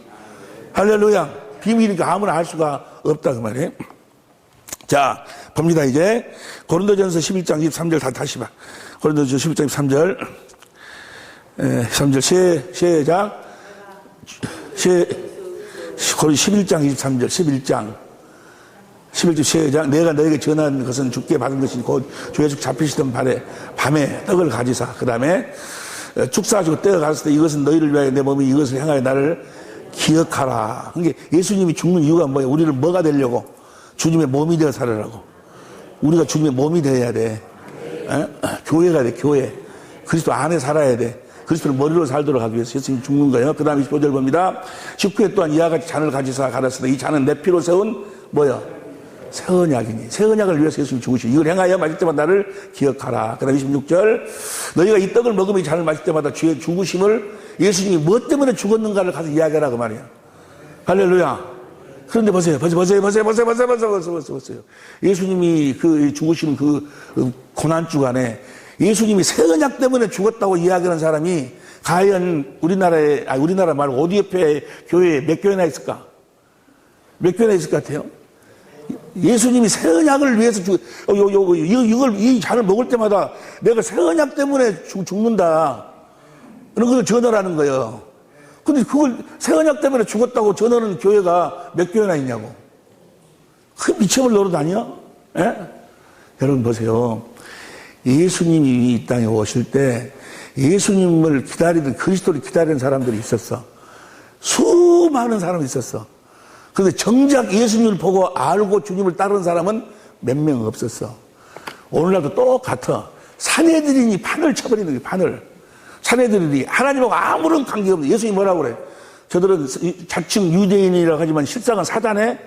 할렐루야. 비밀이니까 아무나 알 수가 없다, 그 말이에요. 자, 봅니다, 이제. 고린도전서 11장 23절 다시 봐. 고린도전서 11장 23절. 3절, 시작. 고린 11장 23절, 11절 시작. 내가 너에게 전한 것은 주께 받은 것이 곧 주 예수 잡히시던 밤에 떡을 가지사. 그 다음에 축사하시고 떡을 가졌을 때 이것은 너희를 위하여 내 몸이 이것을 향하여 나를 기억하라. 그러니까 예수님이 죽는 이유가 뭐예요? 우리를 뭐가 되려고? 주님의 몸이 되어 살으라고. 우리가 주님의 몸이 되어야 돼. 교회가 돼, 교회. 그리스도 안에 살아야 돼. 그리스도를 머리로 살도록 하기 위해서 예수님이 죽는 거예요. 그 다음에 15절 봅니다. 19회 또한 이와 같이 잔을 가지사 가라사대 이 잔은 내 피로 세운 뭐야? 새 언약이니. 새 언약을 위해서 예수님이 죽으시고 이걸 행하여 마실 때마다 나를 기억하라. 그 다음에 26절 너희가 이 떡을 먹으며 이 잔을 마실 때마다 주의 죽으심을 예수님이 무엇 때문에 죽었는가를 가서 이야기하라고 말이야. 할렐루야. 그런데 보세요. 예수님이 그 죽으신 그 고난 주간에 예수님이 새 언약 때문에 죽었다고 이야기하는 사람이 과연 우리나라 말고 오디오페 교회에 몇 교회나 있을까? 몇 교회나 있을 것 같아요? 예수님이 새 언약을 위해서 이 잔을 먹을 때마다 내가 새 언약 때문에 죽는다. 그런 걸 전하라는 거예요. 근데 그걸 새 언약 때문에 죽었다고 전하는 교회가 몇 교회나 있냐고. 그 미쳐볼 노릇 아니야? 예? 여러분 보세요. 예수님이 이 땅에 오실 때 예수님을 기다리던 그리스도를 기다리는 사람들이 있었어. 수많은 사람이 있었어. 그런데 정작 예수님을 보고 알고 주님을 따르는 사람은 몇 명 없었어. 오늘날도 똑같아. 사내들이니 판을 쳐버리는 거야, 판을. 사내들이 하나님하고 아무런 관계없는 예수님이 뭐라고 그래? 저들은 자칭 유대인이라고 하지만 실상은 사단의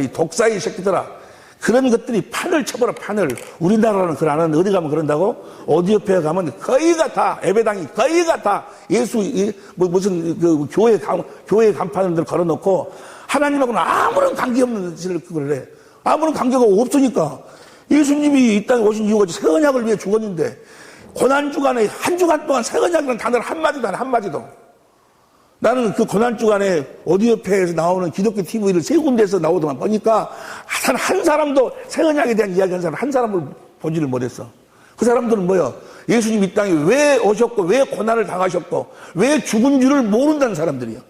이 독사의 새끼들아. 그런 것들이 판을 쳐버려, 판을. 우리나라는 그걸 안 하는데 어디 가면 그런다고? 오디오페에 가면 거의가 다, 예배당이 거의가 다 무슨 교회 간판들 걸어놓고 하나님하고는 아무런 관계없는 짓을 그걸 해. 아무런 관계가 없으니까. 예수님이 이 땅에 오신 이유가 새 언약을 위해 죽었는데 고난주간에 한 주간 동안 새 언약이라는 단어를 한마디도 안 해, 한마디도. 나는 그 고난 주간에 오디오페에서 나오는 기독교 TV를 세 군데에서 나오더만 보니까 한 사람도 새 언약에 대한 이야기하는 사람 한 사람을 보지를 못했어. 그 사람들은 뭐야? 예수님 이 땅에 왜 오셨고, 왜 고난을 당하셨고, 왜 죽은 줄을 모른다는 사람들이야.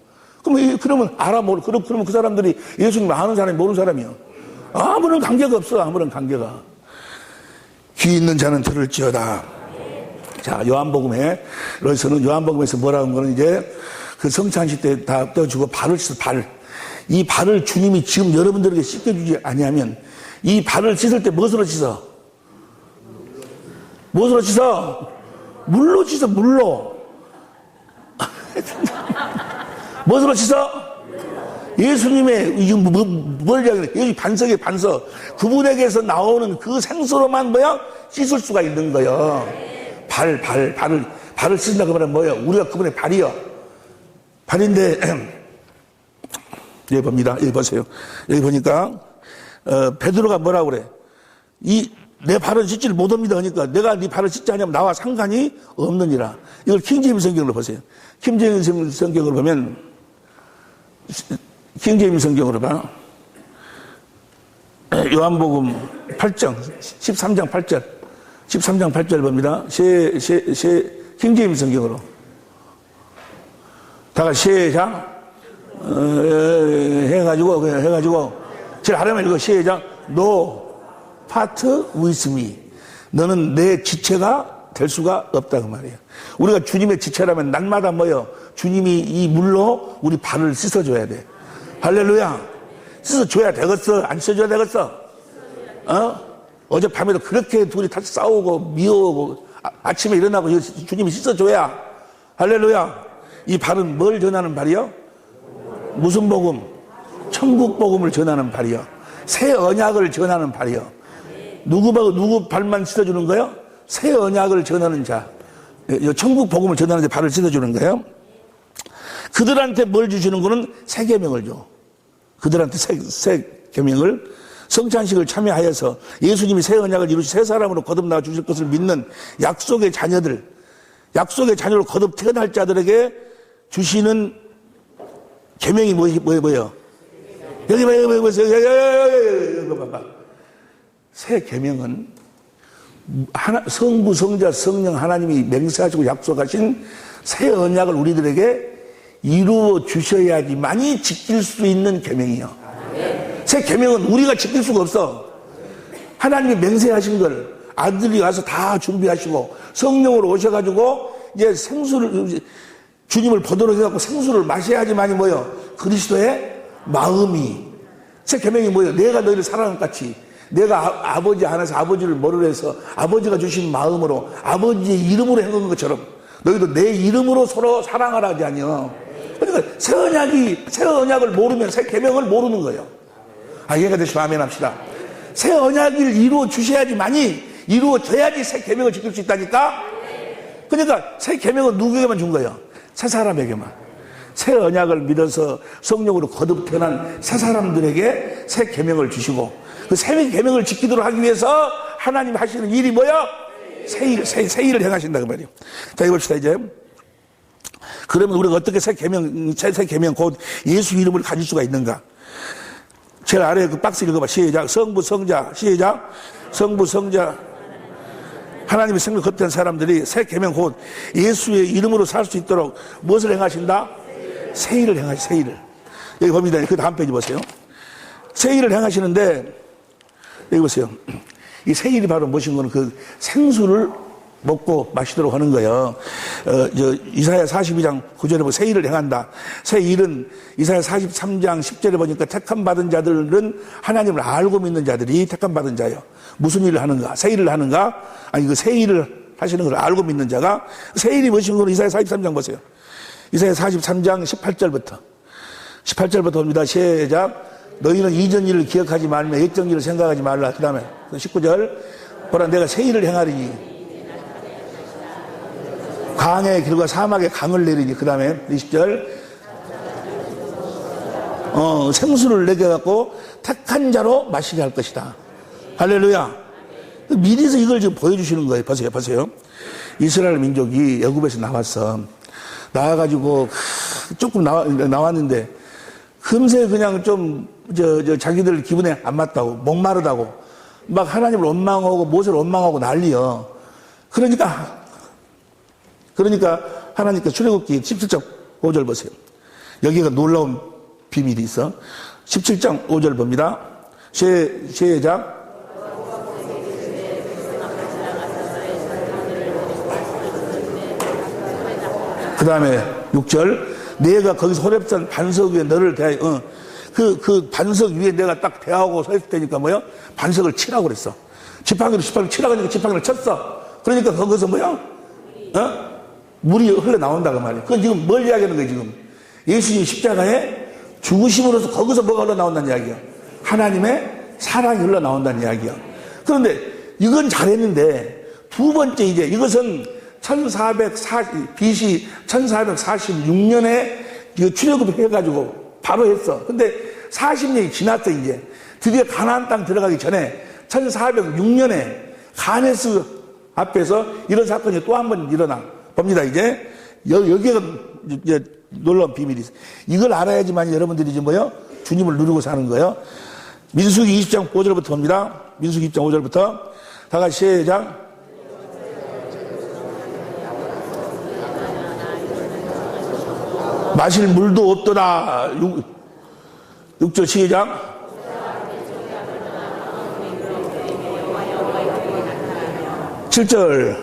그러면 그러면 그 사람들이 예수님을 아는 사람이 모르는 사람이야. 아무런 관계가 없어. 아무런 관계가. 귀 있는 자는 들을지어다. 자, 요한복음에서 뭐라고 하는 거는 이제 그 성찬식 때 다 떼어주고 발을 씻어, 발. 이 발을 주님이 지금 여러분들에게 씻겨주지 아니하면 이 발을 씻을 때 무엇으로 씻어? 무엇으로 씻어? 물로 씻어, 물로. 무엇으로 씻어? 예수님의, 뭘 이야기해? 예수 반석의 반석. 그분에게서 나오는 그 생수로만 뭐야? 씻을 수가 있는 거예요. 발을 씻는다 그러면 뭐예요? 우리가 그분의 발이요. 발인데, 여기 봅니다. 여기 보세요. 여기 보니까, 베드로가 뭐라고 그래? 내 발을 씻지를 못합니다. 하니까 내가 네 발을 씻지 않으면 나와 상관이 없느니라. 이걸 킹제임스 성경으로 보세요. 킹제임스 성경으로 보면, 킹제임스 성경으로 봐. 요한복음 8장, 13장 8절. 13장 8절 봅니다. 킹제임스 성경으로. 다 같이 시작. 해가지고, 제일 하려면 이거 시작. No part with me. 너는 내 지체가 될 수가 없다, 그 말이에요. 우리가 주님의 지체라면 날마다 뭐요? 주님이 이 물로 우리 발을 씻어줘야 돼. 할렐루야. 씻어줘야 되겠어? 안 씻어줘야 되겠어? 어젯밤에도 그렇게 둘이 다시 싸우고 미워하고 아침에 일어나고 주님이 씻어줘야. 할렐루야. 이 발은 뭘 전하는 발이요? 무슨 복음? 천국 복음을 전하는 발이요. 새 언약을 전하는 발이요. 누구 발만 씻어주는 거예요? 새 언약을 전하는 자. 천국 복음을 전하는 데 발을 씻어주는 거예요. 그들한테 뭘 주시는 거는 새 계명을 줘. 그들한테 새 계명을, 성찬식을 참여하여서 예수님이 새 언약을 이루시 새 사람으로 거듭나 주실 것을 믿는 약속의 자녀들, 약속의 자녀로 거듭 태어날 자들에게 주시는 계명이 뭐예요? 여기 봐봐. 새 계명은 성부, 성자, 성령 하나님이 맹세하시고 약속하신 새 언약을 우리들에게 이루어 주셔야지만이 지킬 수 있는 계명이요. 새 계명은 우리가 지킬 수가 없어. 하나님이 맹세하신 걸 아들이 와서 다 준비하시고 성령으로 오셔가지고 이제 생수를, 주님을 보도록 해갖고 생수를 마셔야지만이 뭐예요? 그리스도의 마음이. 새 계명이 뭐예요? 내가 너희를 사랑한 같이, 내가 아버지 안에서 아버지를 모르려 해서 아버지가 주신 마음으로 아버지의 이름으로 행한 것처럼 너희도 내 이름으로 서로 사랑하라 하지 아니요. 그러니까 새 언약을 모르면 새 계명을 모르는 거예요. 이해가 되시면 아멘 합시다. 새 언약을 이루어 주셔야지만이, 이루어져야지 새 계명을 지킬 수 있다니까. 그러니까 새 계명은 누구에게만 준 거예요? 새 사람에게만. 새 언약을 믿어서 성령으로 거듭 태어난 새 사람들에게 새 계명을 주시고, 그 새 계명을 지키도록 하기 위해서 하나님 하시는 일이 뭐야? 새 일을 행하신다 그 말이에요. 자, 이봅시다 이제. 그러면 우리가 어떻게 새 계명 곧 예수 이름을 가질 수가 있는가? 제일 아래에 그 박스 읽어봐. 시작. 성부, 성자. 시작. 성부, 성자. 하나님의 생명 겉된 사람들이 새 계명 곧 예수의 이름으로 살 수 있도록 무엇을 행하신다? 새 일을 새 일을. 여기 봅니다. 그 다음 페이지 보세요. 새 일을 행하시는데, 여기 보세요. 이 새 일이 바로 무엇인 거는 그 생수를 먹고 마시도록 하는 거예요. 이사야 42장 9절에 보면 새 일을 행한다. 새 일은 이사야 43장 10절에 보니까 택함 받은 자들은 하나님을 알고 믿는 자들이 택함 받은 자예요. 무슨 일을 하는가? 새 일을 하는가? 아니, 그 새 일을 하시는 걸 알고 믿는 자가. 새 일이 무엇인 거는 이사야 43장 보세요. 이사야 43장 18절부터 봅니다. 시작. 너희는 이전 일을 기억하지 말며 옛적 일을 생각하지 말라. 그 다음에 19절. 보라, 내가 새 일을 행하리니 강의 길과 사막에 강을 내리니. 그 다음에 20절. 생수를 내게 갖고 택한 자로 마시게 할 것이다. 할렐루야. 미리서 이걸 지금 보여주시는 거예요. 보세요. 이스라엘 민족이 애굽에서 나와가지고 조금 나왔는데, 금세 그냥 좀, 자기들 기분에 안 맞다고, 목마르다고, 막 하나님을 원망하고, 모세를 원망하고 난리여. 그러니까 하나님께서 출애굽기 17장 5절 보세요. 여기가 놀라운 비밀이 있어. 17장 5절 봅니다. 시작. 그 다음에 6절. 내가 거기서 호렙산 반석 위에 너를 대하여, 그 반석 위에 내가 딱 대하고 서 있을 때니까 뭐야? 반석을 치라고 그랬어. 지팡이로 치라고 하니까 지팡이를 쳤어. 그러니까 거기서 뭐야? 물이 흘러나온다고 말이야. 그건 지금 뭘 이야기하는 거야, 지금? 예수님 십자가에 죽으심으로써 거기서 뭐가 흘러나온다는 이야기야? 하나님의 사랑이 흘러나온다는 이야기야. 그런데 이건 잘했는데, 두 번째 이제 이것은 BC 1446년에 출애굽 해가지고 바로 했어. 근데 40년이 지났어, 이제. 드디어 가나안 땅 들어가기 전에 1406년에 가네스 앞에서 이런 사건이 또 한 번 일어나. 봅니다, 이제. 여기가 이제 놀라운 비밀이 있어. 이걸 알아야지만 여러분들이 이제 뭐요? 주님을 누리고 사는 거예요. 민수기 20장 5절부터 봅니다. 민수기 20장 5절부터. 다 같이 시작. 마실 물도 없더라. 6절 시작. 7절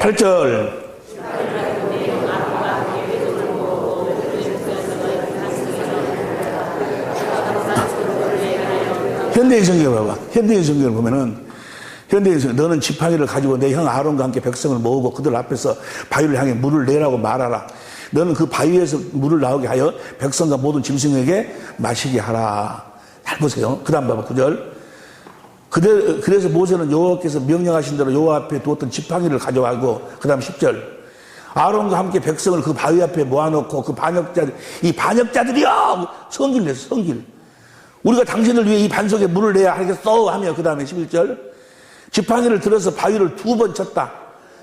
8절 현대인 성경을 봐봐. 현대인 성경을 보면은 현대인 성경 너는 지팡이를 가지고 내 형 아론과 함께 백성을 모으고 그들 앞에서 바위를 향해 물을 내라고 말하라. 너는 그 바위에서 물을 나오게 하여 백성과 모든 짐승에게 마시게 하라. 잘 보세요. 그 다음 봐봐. 9절. 그래서 모세는 여호와께서 명령하신 대로 여호와 앞에 두었던 지팡이를 가져가고, 그 다음 10절. 아론과 함께 백성을 그 바위 앞에 모아놓고 그 반역자들이여! 성길 냈어, 성길. 우리가 당신을 위해 이 반석에 물을 내야 하겠어 하며, 그 다음에 11절. 지팡이를 들어서 바위를 2번 쳤다.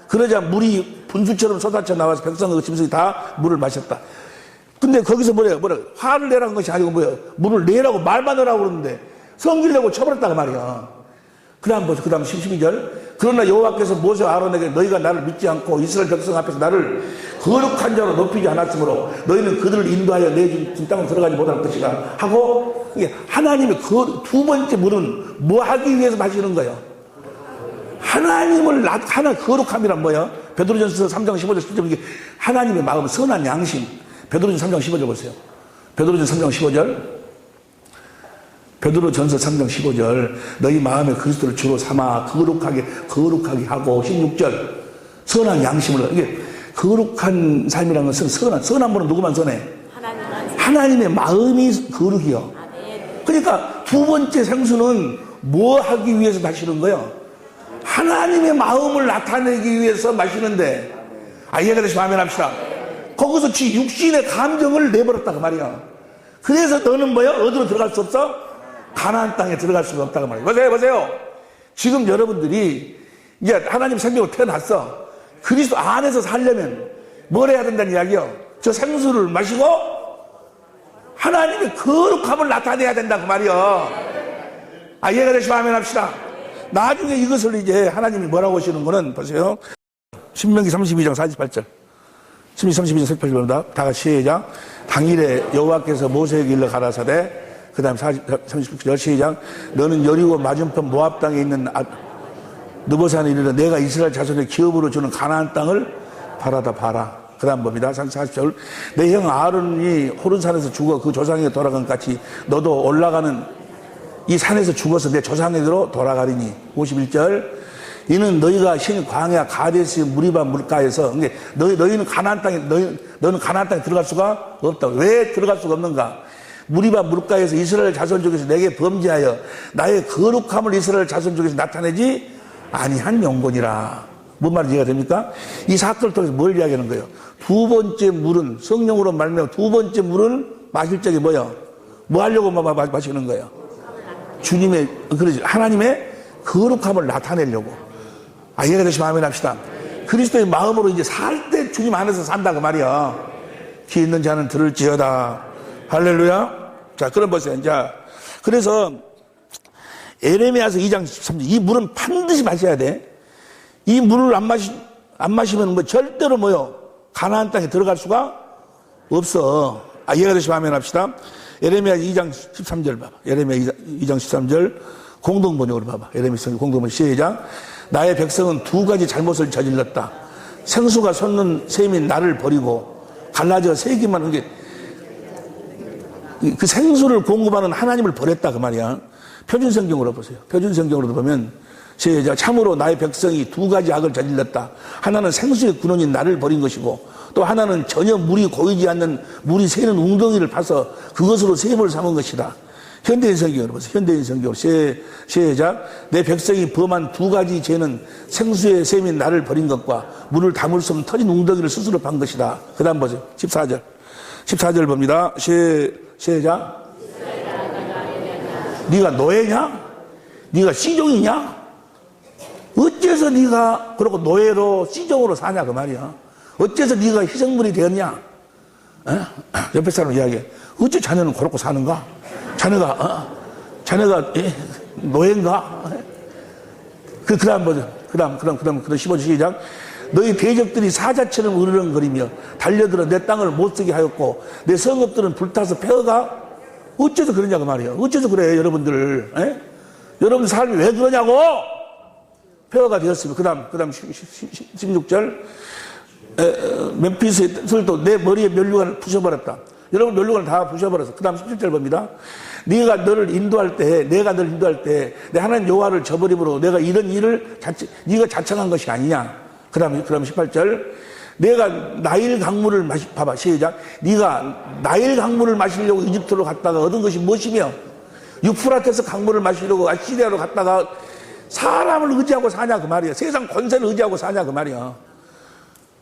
그러자 물이 분수처럼 쏟아져 나와서 백성과 그 짐승이 다 물을 마셨다. 근데 거기서 뭐래요? 화를 내라는 것이 아니고 뭐예요? 물을 내라고 말만 하라고 그러는데 성길 내고 쳐버렸다고 말이야. 그 다음 12절. 그러나 여호와께서 모세와 아론에게 너희가 나를 믿지 않고 이스라엘 백성 앞에서 나를 거룩한 자로 높이지 않았으므로 너희는 그들을 인도하여 내 준 땅으로 들어가지 못할 것이다 하고, 하나님의 그 두 번째 물은 뭐 하기 위해서 마시는 거예요? 하나님을 거룩함이란 뭐예요? 베드로전서 3장 15절 17절. 이게 하나님의 마음, 선한 양심. 베드로전서 3장 15절 보세요. 베드로전서 3장 15절. 베드로전서 3장 15절. 너희 마음에 그리스도를 주로 삼아 거룩하게 하고. 16절. 선한 양심을. 이게 거룩한 삶이라는 것은 선한 분은 누구만 선해? 하나님의 마음이 거룩이요. 그러니까 두 번째 생수는 뭐 하기 위해서 마시는 거예요? 하나님의 마음을 나타내기 위해서 마시는데, 이해가 되시면 아멘 합시다. 거기서 육신의 감정을 내버렸다고 말이야. 그래서 너는 뭐야? 어디로 들어갈 수 없어? 가나안 땅에 들어갈 수가 없다고 말이야. 보세요. 지금 여러분들이 이제 하나님 생명으로 태어났어. 그리스도 안에서 살려면 뭘 해야 된다는 이야기요? 저 생수를 마시고 하나님의 거룩함을 나타내야 된다고 말이야. 이해가 되시면 아멘 합시다. 나중에 이것을 이제 하나님이 뭐라고 하시는 거는 보세요. 신명기 32장 48절. 신명기 32장 48절입니다. 다 같이 시작. 당일에 여호와께서 모세에게 일러 가라사대, 그 다음 36절 시작. 너는 여리고 맞은편 모압 땅에 있는 느보산에 이르러 내가 이스라엘 자손의 기업으로 주는 가나안 땅을 바라다 봐라. 그 다음 봅니다. 40절. 내 형 아론이 호른산에서 죽어 그 조상에게 돌아간 같이 너도 올라가는 이 산에서 죽어서 내 조상에게로 돌아가리니. 51절. 이는 너희가 신 광야 가데스의 무리바 물가에서, 너희는 가나안 땅에, 너는 가나안 땅에 들어갈 수가 없다. 왜 들어갈 수가 없는가? 무리바 물가에서 이스라엘 자손 중에서 내게 범죄하여 나의 거룩함을 이스라엘 자손 중에서 나타내지 아니한 영혼이라. 뭔 말인지 이해가 됩니까? 이 사건을 통해서 뭘 이야기하는 거예요? 두 번째 물은, 성령으로 말미암아 두 번째 물은 마실 적이 뭐예요? 뭐 하려고 마시는 거예요? 주님의, 하나님의 거룩함을 나타내려고. 이해가 되시면 아멘 합시다. 그리스도의 마음으로 이제 살 때 주님 안에서 산다 그 말이야. 귀 있는 자는 들을지어다. 할렐루야. 자, 그럼 보세요. 자, 그래서 에레미야서 2장 13절 이 물은 반드시 마셔야 돼. 이 물을 안 마시면 뭐 절대로 뭐요 가나안 땅에 들어갈 수가 없어. 이해가 되시면 아멘 합시다. 에레미야 2장 13절 봐봐. 에레미야 2장 13절 공동번역으로 봐봐. 에레미야 공동번역 시작. 나의 백성은 두 가지 잘못을 저질렀다. 생수가 솟는 셈인 나를 버리고 갈라져 새기만 한 게 그 생수를 공급하는 하나님을 버렸다 그 말이야. 표준성경으로 보세요. 표준성경으로 보면 시작. 참으로 나의 백성이 두 가지 악을 저질렀다. 하나는 생수의 근원인 나를 버린 것이고 또 하나는 전혀 물이 고이지 않는 물이 새는 웅덩이를 파서 그것으로 셈을 삼은 것이다. 현대인 성경으로 보세요. 현대인 성경으로 시작. 내 백성이 범한 두 가지 죄는 생수의 셈인 나를 버린 것과 물을 담을 수 없는 터진 웅덩이를 스스로 판 것이다. 그 다음 보세요. 14절. 14절 봅니다. 시작. 네가 노예냐? 네가 시종이냐? 어째서 네가 그러고 노예로 시종으로 사냐 그 말이야. 어째서 네가 희생물이 되었냐? 옆에 사람 이야기해. 어째 자네는 그렇고 사는가? 자네가 노예인가? 그 다음 보자. 그 다음 15절 시작. 너희 대적들이 사자처럼 으르렁거리며 달려들어 내 땅을 못 쓰게 하였고 내 성읍들은 불타서 폐허가 어째서 그러냐 그 말이에요. 어째서 그래 여러분들. 여러분 삶이 왜 그러냐고. 폐허가 되었으면 그 다음 16절 멤피스의 설도 내 머리에 면류관을 부셔버렸다. 여러분 면류관을 다 부셔버렸어. 그 다음 17절 봅니다. 내가 너를 인도할 때 내 하나님 여호와를 저버림으로 내가 이런 일을 네가 자청한 것이 아니냐. 그 다음 18절 내가 나일 강물을 봐봐 시작. 네가 나일 강물을 마시려고 이집트로 갔다가 얻은 것이 무엇이며 유프라테스 강물을 마시려고 아시리아로 갔다가 사람을 의지하고 사냐 그 말이야. 세상 권세를 의지하고 사냐 그 말이야.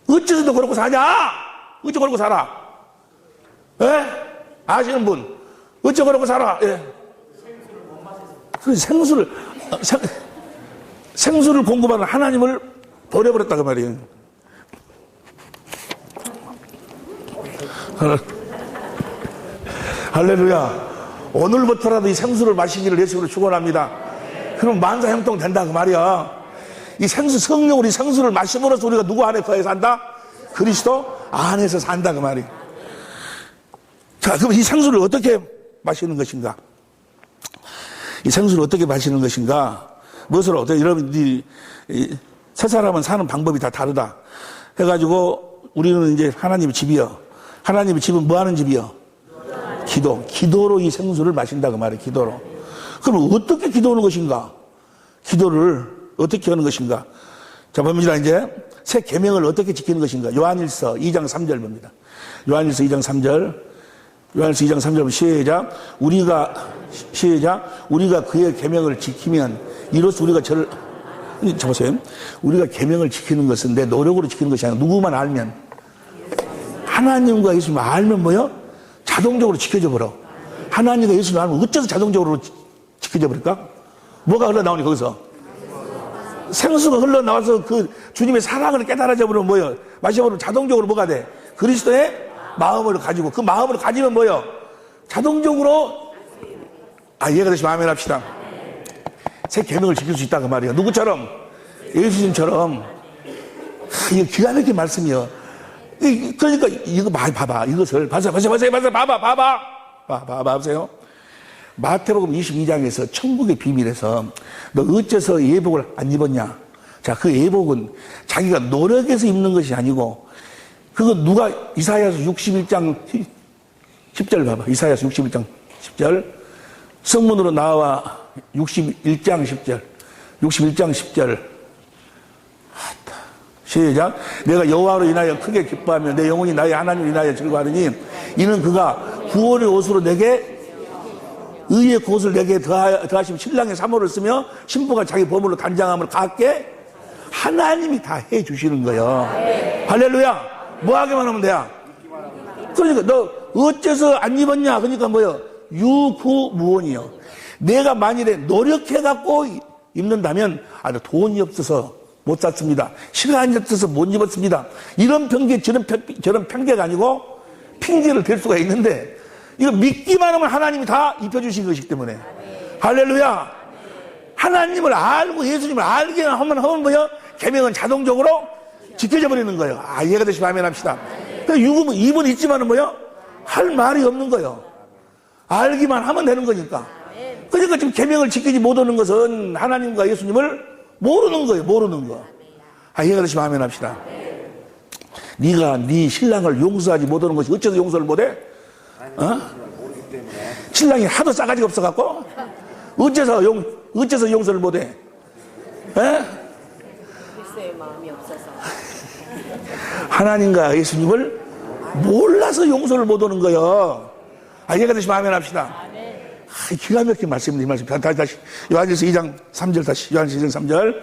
어째서 너 그렇고 사냐? 어째 그렇고 살아? 예? 아시는 분? 어째 그렇고 살아? 예. 그 생수를 공급하는 하나님을 버려버렸다 그 말이에요. 할렐루야. 오늘부터라도 이 생수를 마시기를 예수로 축원합니다. 그럼 만사형통 된다 그 말이야. 이 생수 성령으로 이 생수를 마심으로써 우리가 누구 안에 거해 산다? 그리스도 안에서 산다 그 말이야. 자, 그럼 이 생수를 어떻게 마시는 것인가? 이 생수를 어떻게 마시는 것인가? 무엇으로 어떻게 여러분들이 세 사람은 사는 방법이 다 다르다. 해가지고 우리는 이제 하나님의 집이요. 하나님의 집은 뭐 하는 집이요? 기도로 이 생수를 마신다 그 말이에요. 기도로. 그럼 어떻게 기도하는 것인가? 기도를 어떻게 하는 것인가? 자, 봅니다. 이제 새 계명을 어떻게 지키는 것인가? 요한일서 2장 3절 봅니다. 요한일서 2장 3절 시작. 우리가 그의 계명을 지키면 이로써 우리가 저를 보세요. 우리가 계명을 지키는 것은 내 노력으로 지키는 것이 아니라 누구만 알면 하나님과 예수님 알면 뭐요? 자동적으로 지켜져 버려. 하나님과 예수님 알면 어째서 자동적으로 지켜져 버릴까? 뭐가 흘러나오니 거기서? 생수가 흘러나와서 그 주님의 사랑을 깨달아져 버리면 뭐요? 마셔버리면 자동적으로 뭐가 돼? 그리스도의 마음을 가지고 그 마음을 가지면 뭐요? 자동적으로 이해가 되시면 아멘 합시다. 새 계명을 지킬 수 있다 그 말이에요. 누구처럼? 예수님처럼. 이거 기가 막힌 말씀이요. 그러니까 이거 봐봐. 이것을 봐보세요. 마태복음 22장에서 천국의 비밀에서 너 어째서 예복을 안 입었냐? 자, 그 예복은 자기가 노력해서 입는 것이 아니고 그거 누가 이사야서 61장 10절 봐봐. 이사야서 61장 10절 성문으로 나와 61장 10절 시작. 내가 여호와로 인하여 크게 기뻐하며 내 영혼이 나의 하나님을 인하여 즐거워하느니 이는 그가 구원의 옷으로 내게 의의 옷을 내게 더하시면 신랑의 사모를 쓰며 신부가 자기 보물로 단장함을 갖게 하나님이 다 해주시는 거예요. 할렐루야. 뭐 하기만 하면 돼요? 그러니까 너 어째서 안 입었냐? 그러니까 뭐요? 유구무원이요. 내가 만일에 노력해갖고 입는다면 나 돈이 없어서 못 샀습니다. 시간이 없어서 못 입었습니다. 이런 핑계, 저런 핑계가 아니고 핑계를 댈 수가 있는데, 이거 믿기만 하면 하나님이 다 입혀주신 것이기 때문에. 할렐루야. 하나님을 알고 예수님을 알기만 하면 뭐요? 계명은 자동적으로 지켜져 버리는 거예요. 이해가 되시면 아멘 합시다. 입은 있지만은 뭐요? 할 말이 없는 거예요. 알기만 하면 되는 거니까. 그러니까 지금 계명을 지키지 못하는 것은 하나님과 예수님을 모르는 거예요. 모르는 거. 이해가 되시면 아멘 합시다. 네가 네 신랑을 용서하지 못하는 것이 어째서 용서를 못해? 신랑이 하도 싸가지가 없어갖고 어째서 용서를 못해? 에?
글쎄 마음이 없어서.
하나님과 예수님을 몰라서 용서를 못하는 거예요. 이해가 되시면 아멘 합시다. 기가 막힌 말씀입니다. 이 말씀. 다시 요한일서 2장 3절 다시 요한일서 2장 3절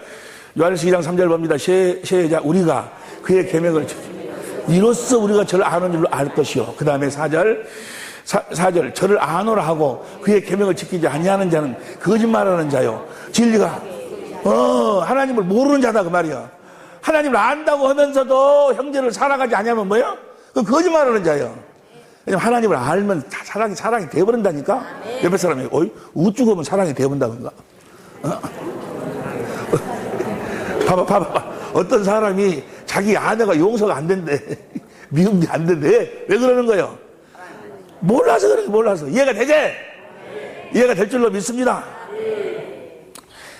요한일서 2장 3절 봅니다. 시작. 우리가 그의 계명을 이로써 우리가 저를 아는 줄로 알 것이요. 그 다음에 4절 저를 아노라 하고 그의 계명을 지키지 아니하는 자는 거짓말하는 자요. 진리가 하나님을 모르는 자다 그 말이야. 하나님을 안다고 하면서도 형제를 사랑하지 아니하면 뭐야? 그 거짓말하는 자요. 왜냐면 하나님을 알면 사랑이 되어버린다니까. 옆에 사람이 우쭈고면 사랑이 되어본다던가. 봐봐. 어떤 사람이 자기 아내가 용서가 안 된대. 미움이 안 된대. 왜 그러는 거예요? 몰라서 그런 게 몰라서. 이해가 되지? 이해가 될 줄로 믿습니다.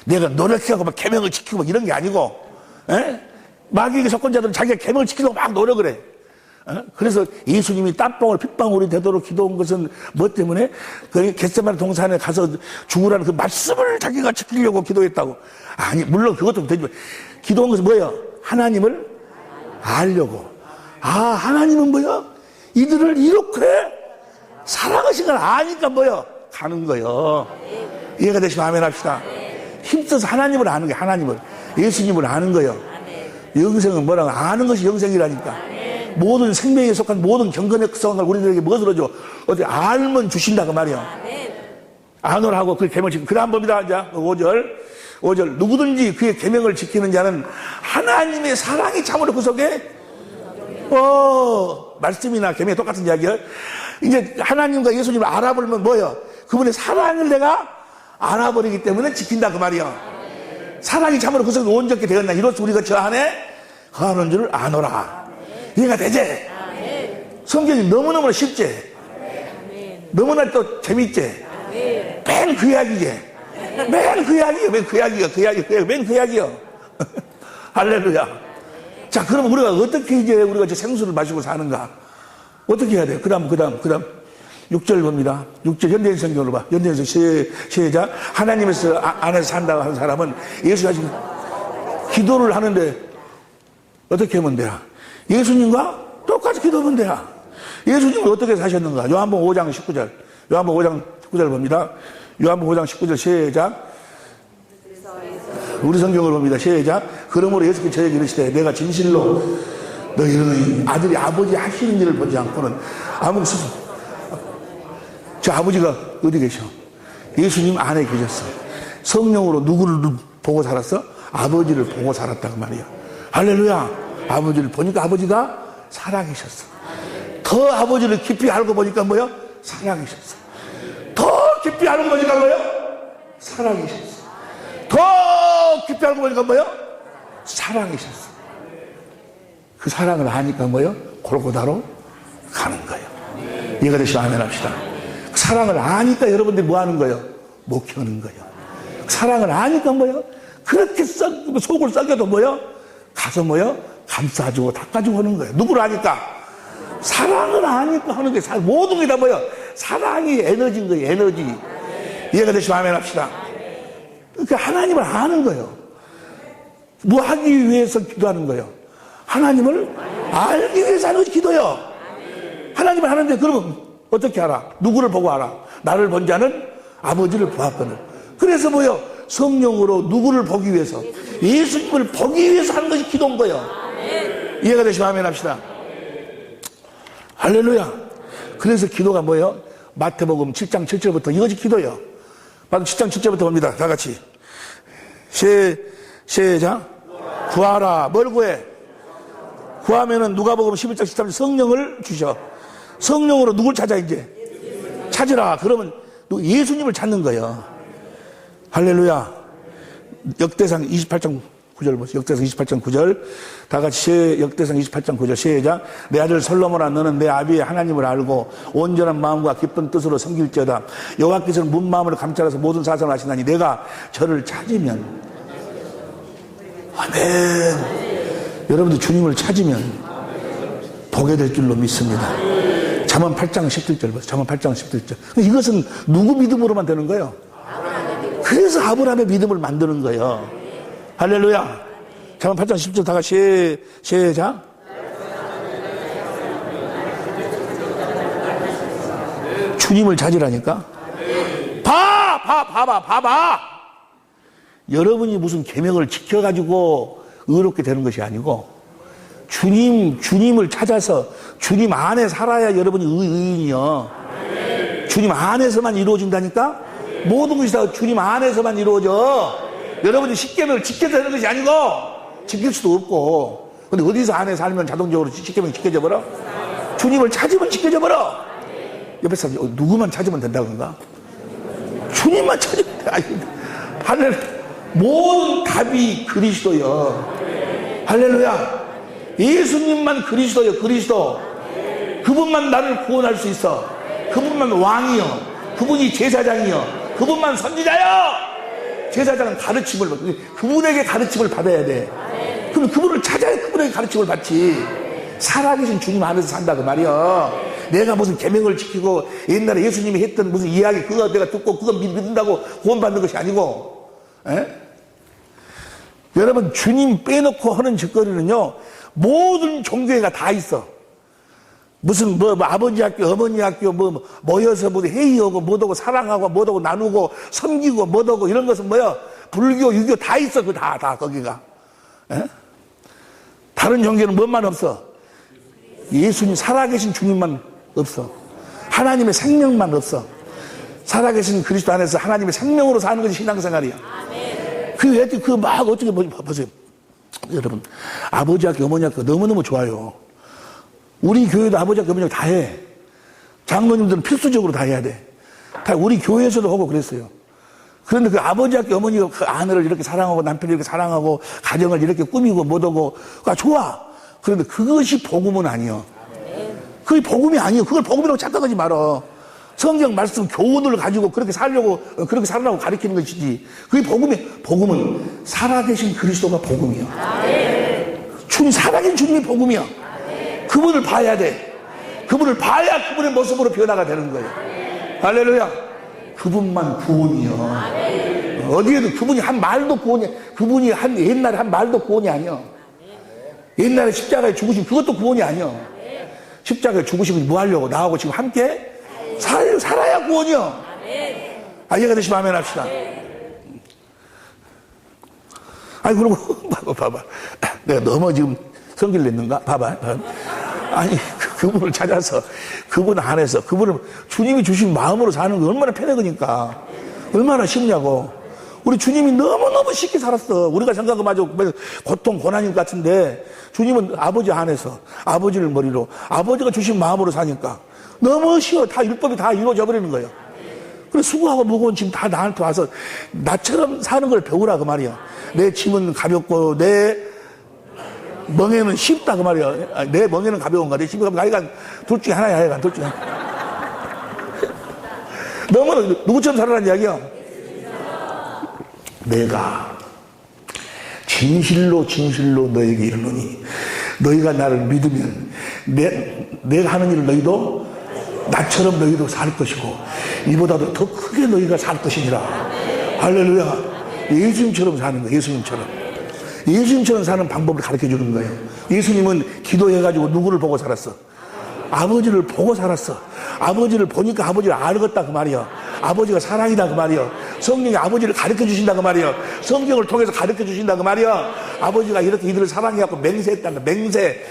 내가 노력해가고 막 계명을 지키고 막 이런 게 아니고, 마귀의 석권자들은 자기가 계명을 지키려고 막 노력을 해. 그래서 예수님이 땀방울 핏방울이 되도록 기도한 것은 뭐 때문에? 그 겟세마네 동산에 가서 죽으라는 그 말씀을 자기가 지키려고 기도했다고. 아니, 물론 그것도 되지만 기도한 것은 뭐예요? 하나님을 알려고. 하나님은 뭐예요? 이들을 이렇게 사랑하신 걸 아니까 뭐예요? 가는 거예요. 이해가 되시면 아멘 합시다. 힘써서 하나님을 아는 게 하나님을, 예수님을 아는 거예요. 영생은 뭐라고? 아는 것이 영생이라니까. 모든 생명에 속한 모든 경건의 성을 우리들에게 무엇으로 줘? 어디 알면 주신다 그 말이야. 안을 하고 그 계명을 지키고. 그 다음 봅니다. 자, 5절 누구든지 그의 계명을 지키는 자는 하나님의 사랑이 참으로 그 속에 말씀이나 계명이 똑같은 이야기야. 이제 하나님과 예수님을 알아보면 뭐예요? 그분의 사랑을 내가 알아버리기 때문에 지킨다 그 말이야. 사랑이 참으로 그 속에 온전케 되었나 이로써 우리가 저 안에 거하는 줄을 아노라. 이해가 되지? 성경이 너무너무 쉽지? 너무나 또 재밌지? 맨 그 이야기지? 맨 그 이야기요. 할렐루야. 자, 그럼 우리가 어떻게 이제 우리가 저 생수를 마시고 사는가? 어떻게 해야 돼? 그 다음. 6절 봅니다. 6절 현대인 성경으로 봐. 현대인 성경 시작. 하나님에서 안에서 산다고 하는 사람은 예수가 지금 기도를 하는데 어떻게 하면 돼요? 예수님과 똑같이 기도하면 돼요. 예수님은 어떻게 사셨는가? 요한복음 5장 19절. 요한복음 5장 19절 봅니다. 요한복음 5장 19절 시작. 우리 성경을 봅니다. 시작. 그러므로 예수께서 저에게 이르시되 내가 진실로 너희는 아들이 아버지 하시는 일을 보지 않고는 아무 스스로. 저 아버지가 어디 계셔? 예수님 안에 계셨어. 성령으로 누구를 보고 살았어? 아버지를 보고 살았다고 말이야. 할렐루야. 아버지를 보니까 아버지가 살아계셨어. 더 아버지를 깊이 알고 보니까 뭐요? 살아계셨어. 더 깊이 알고 보니까 뭐요? 살아계셨어. 더 깊이 알고 보니까 뭐요? 살아계셨어. 그 사랑을 아니까 뭐요? 골고다로 가는 거예요. 이해가 되시면 아멘 합시다. 그 사랑을 아니까 여러분들이 뭐 하는 거예요? 목회하는 거예요. 그 사랑을 아니까 뭐요? 그렇게 속을 썩여도 뭐요? 가서 뭐요? 감싸주고 닦아주고 하는 거예요. 누구를 아니까? 사랑을 아니까 하는 게 모든 게 다 뭐요? 사랑이 에너지인 거예요. 에너지. 이해가 되시면 아멘 합시다. 그러니까 하나님을 아는 거예요. 뭐 하기 위해서 기도하는 거예요? 하나님을 알기 위해서 하는 것이 기도요. 하나님을 아는데 그러면 어떻게 알아? 누구를 보고 알아? 나를 본 자는 아버지를 보았거늘. 그래서 뭐요? 성령으로 누구를 보기 위해서? 예수님을 보기 위해서 하는 것이 기도인 거예요. 이해가 되시면 아멘 합시다. 할렐루야. 그래서 기도가 뭐예요? 마태복음 7장 7절부터 이것이 기도예요. 마태복음 7장 7절부터 봅니다. 다 같이 시작. 구하라. 뭘 구해? 구하면은 누가복음 11장 13절 성령을 주셔. 성령으로 누굴 찾아 이제? 찾으라. 그러면 예수님을 찾는 거예요. 할렐루야. 역대상 28장 9절 보세요. 역대상 28장 9절. 다 같이 역대상 28장 9절 시작. 내 아들 솔로몬아 너는 내 아비의 하나님을 알고 온전한 마음과 기쁜 뜻으로 섬길지어다. 여호와께서는 문 마음을 감찰해서 모든 사상을 하시나니 내가 저를 찾으면 아멘. 여러분들 주님을 찾으면 보게 될 줄로 믿습니다. 잠언 8장 17절 보세요. 잠언 8장 17절. 이것은 누구 믿음으로만 되는 거예요? 그래서 아브라함의 믿음을 만드는 거예요. 할렐루야. 잠언 8장 10절 다 같이 시작. 주님을 찾으라니까. 봐봐. 여러분이 무슨 계명을 지켜가지고 의롭게 되는 것이 아니고 주님을 찾아서 주님 안에 살아야 여러분이 의인이요. 주님 안에서만 이루어진다니까. 모든 것이 다 주님 안에서만 이루어져. 여러분이 십계명을 지켜야 되는 것이 아니고 지킬 수도 없고. 근데 어디서 안에 살면 자동적으로 십계명이 지켜져 버려? 주님을 찾으면 지켜져 버려. 옆에 사람 누구만 찾으면 된다던가? 주님만 찾으면 돼. 할렐루야. 모든 답이 그리스도요. 할렐루야. 예수님만 그리스도요. 그리스도. 그분만 나를 구원할 수 있어. 그분만 왕이요. 그분이 제사장이요. 그분만 선지자요. 제사장은 가르침을 그분에게 가르침을 받아야 돼. 그럼 그분을 찾아야 그분에게 가르침을 받지. 살아계신 주님 안에서 산다 그 말이야. 내가 무슨 계명을 지키고 옛날에 예수님이 했던 무슨 이야기 그거 내가 듣고 그거 믿는다고 구원받는 것이 아니고. 에? 여러분 주님 빼놓고 하는 짓거리는요 모든 종교회가 다 있어. 무슨 뭐 아버지 학교 어머니 학교 모여서 회의하고 뭐하고 사랑하고 뭐하고 나누고 섬기고 뭐하고 이런 것은 뭐야 불교 유교 다 있어. 그 다 거기가. 에? 다른 종교는 뭔만 없어? 예수님 살아계신 주님만 없어. 하나님의 생명만 없어. 살아계신 그리스도 안에서 하나님의 생명으로 사는 것이 신앙생활이야. 막 어떻게 보세요. 여러분 아버지 학교 어머니 학교 너무너무 좋아요. 우리 교회도 아버지 학교 어머니 학교 다 해. 장로님들은 필수적으로 다 해야 돼. 다 우리 교회에서도 하고 그랬어요. 그런데 그 아버지 학교 어머니가 그 아내를 이렇게 사랑하고 남편을 이렇게 사랑하고 가정을 이렇게 꾸미고 뭐하고 그러니까 좋아. 그런데 그것이 복음은 아니요. 그게 복음이 아니요. 그걸 복음이라고 착각하지 말어. 성경 말씀 교훈을 가지고 그렇게 살라고 가르치는 것이지. 그게 복음은 살아계신 그리스도가 복음이요. 주님 살아계신 주님이 복음이요. 그분을 봐야 돼. 그분을 봐야 그분의 모습으로 변화가 되는 거예요. 할렐루야. 그분만 구원이요. 어디에도 그분이 한 말도 구원이, 그분이 옛날에 한 말도 구원이 아니요. 옛날에 십자가에 죽으신 그것도 구원이 아니요. 십자가에 죽으시면 뭐 하려고 나하고 지금 함께 살아야 구원이요. 이해가 되시면 아멘 합시다. 아니 그러고 봐봐. 내가 너무 지금 성질 냈는가? 봐봐. 아니 그분을 찾아서 그분 안에서 그분을 주님이 주신 마음으로 사는 거 얼마나 편해그니까 얼마나 쉽냐고. 우리 주님이 너무너무 쉽게 살았어. 우리가 생각하면 아주 고통 고난인 것 같은데 주님은 아버지 안에서 아버지를 머리로 아버지가 주신 마음으로 사니까 너무 쉬워. 다 율법이 다 이루어져 버리는 거예요. 그래 수고하고 무거운 짐 다 나한테 와서 나처럼 사는 걸 배우라 그 말이야. 내 짐은 가볍고 내 멍에는 쉽다 그 말이야. 내 멍에는 가벼운가 내 짐이 가벼운가. 하여간 둘 중에 하나야. 하여간 둘 중에 하나. 너무 누구처럼 살아라는 이야기야. 내가 진실로 너에게 이르노니 너희가 나를 믿으면 내가 하는 일을 너희도 나처럼 너희도 살 것이고 이보다도 더 크게 너희가 살 것이니라. 할렐루야. 예수님처럼 사는 거예요. 예수님처럼 사는 방법을 가르쳐 주는 거예요. 예수님은 기도해가지고 누구를 보고 살았어? 아버지를 보고 살았어. 아버지를 보니까 아버지를 알겠다 그 말이야. 아버지가 사랑이다 그 말이야. 성령이 아버지를 가르쳐 주신다 그 말이야. 성경을 통해서 가르쳐 주신다 그 말이야. 아버지가 이렇게 이들을 사랑해갖고 맹세했다는 맹세.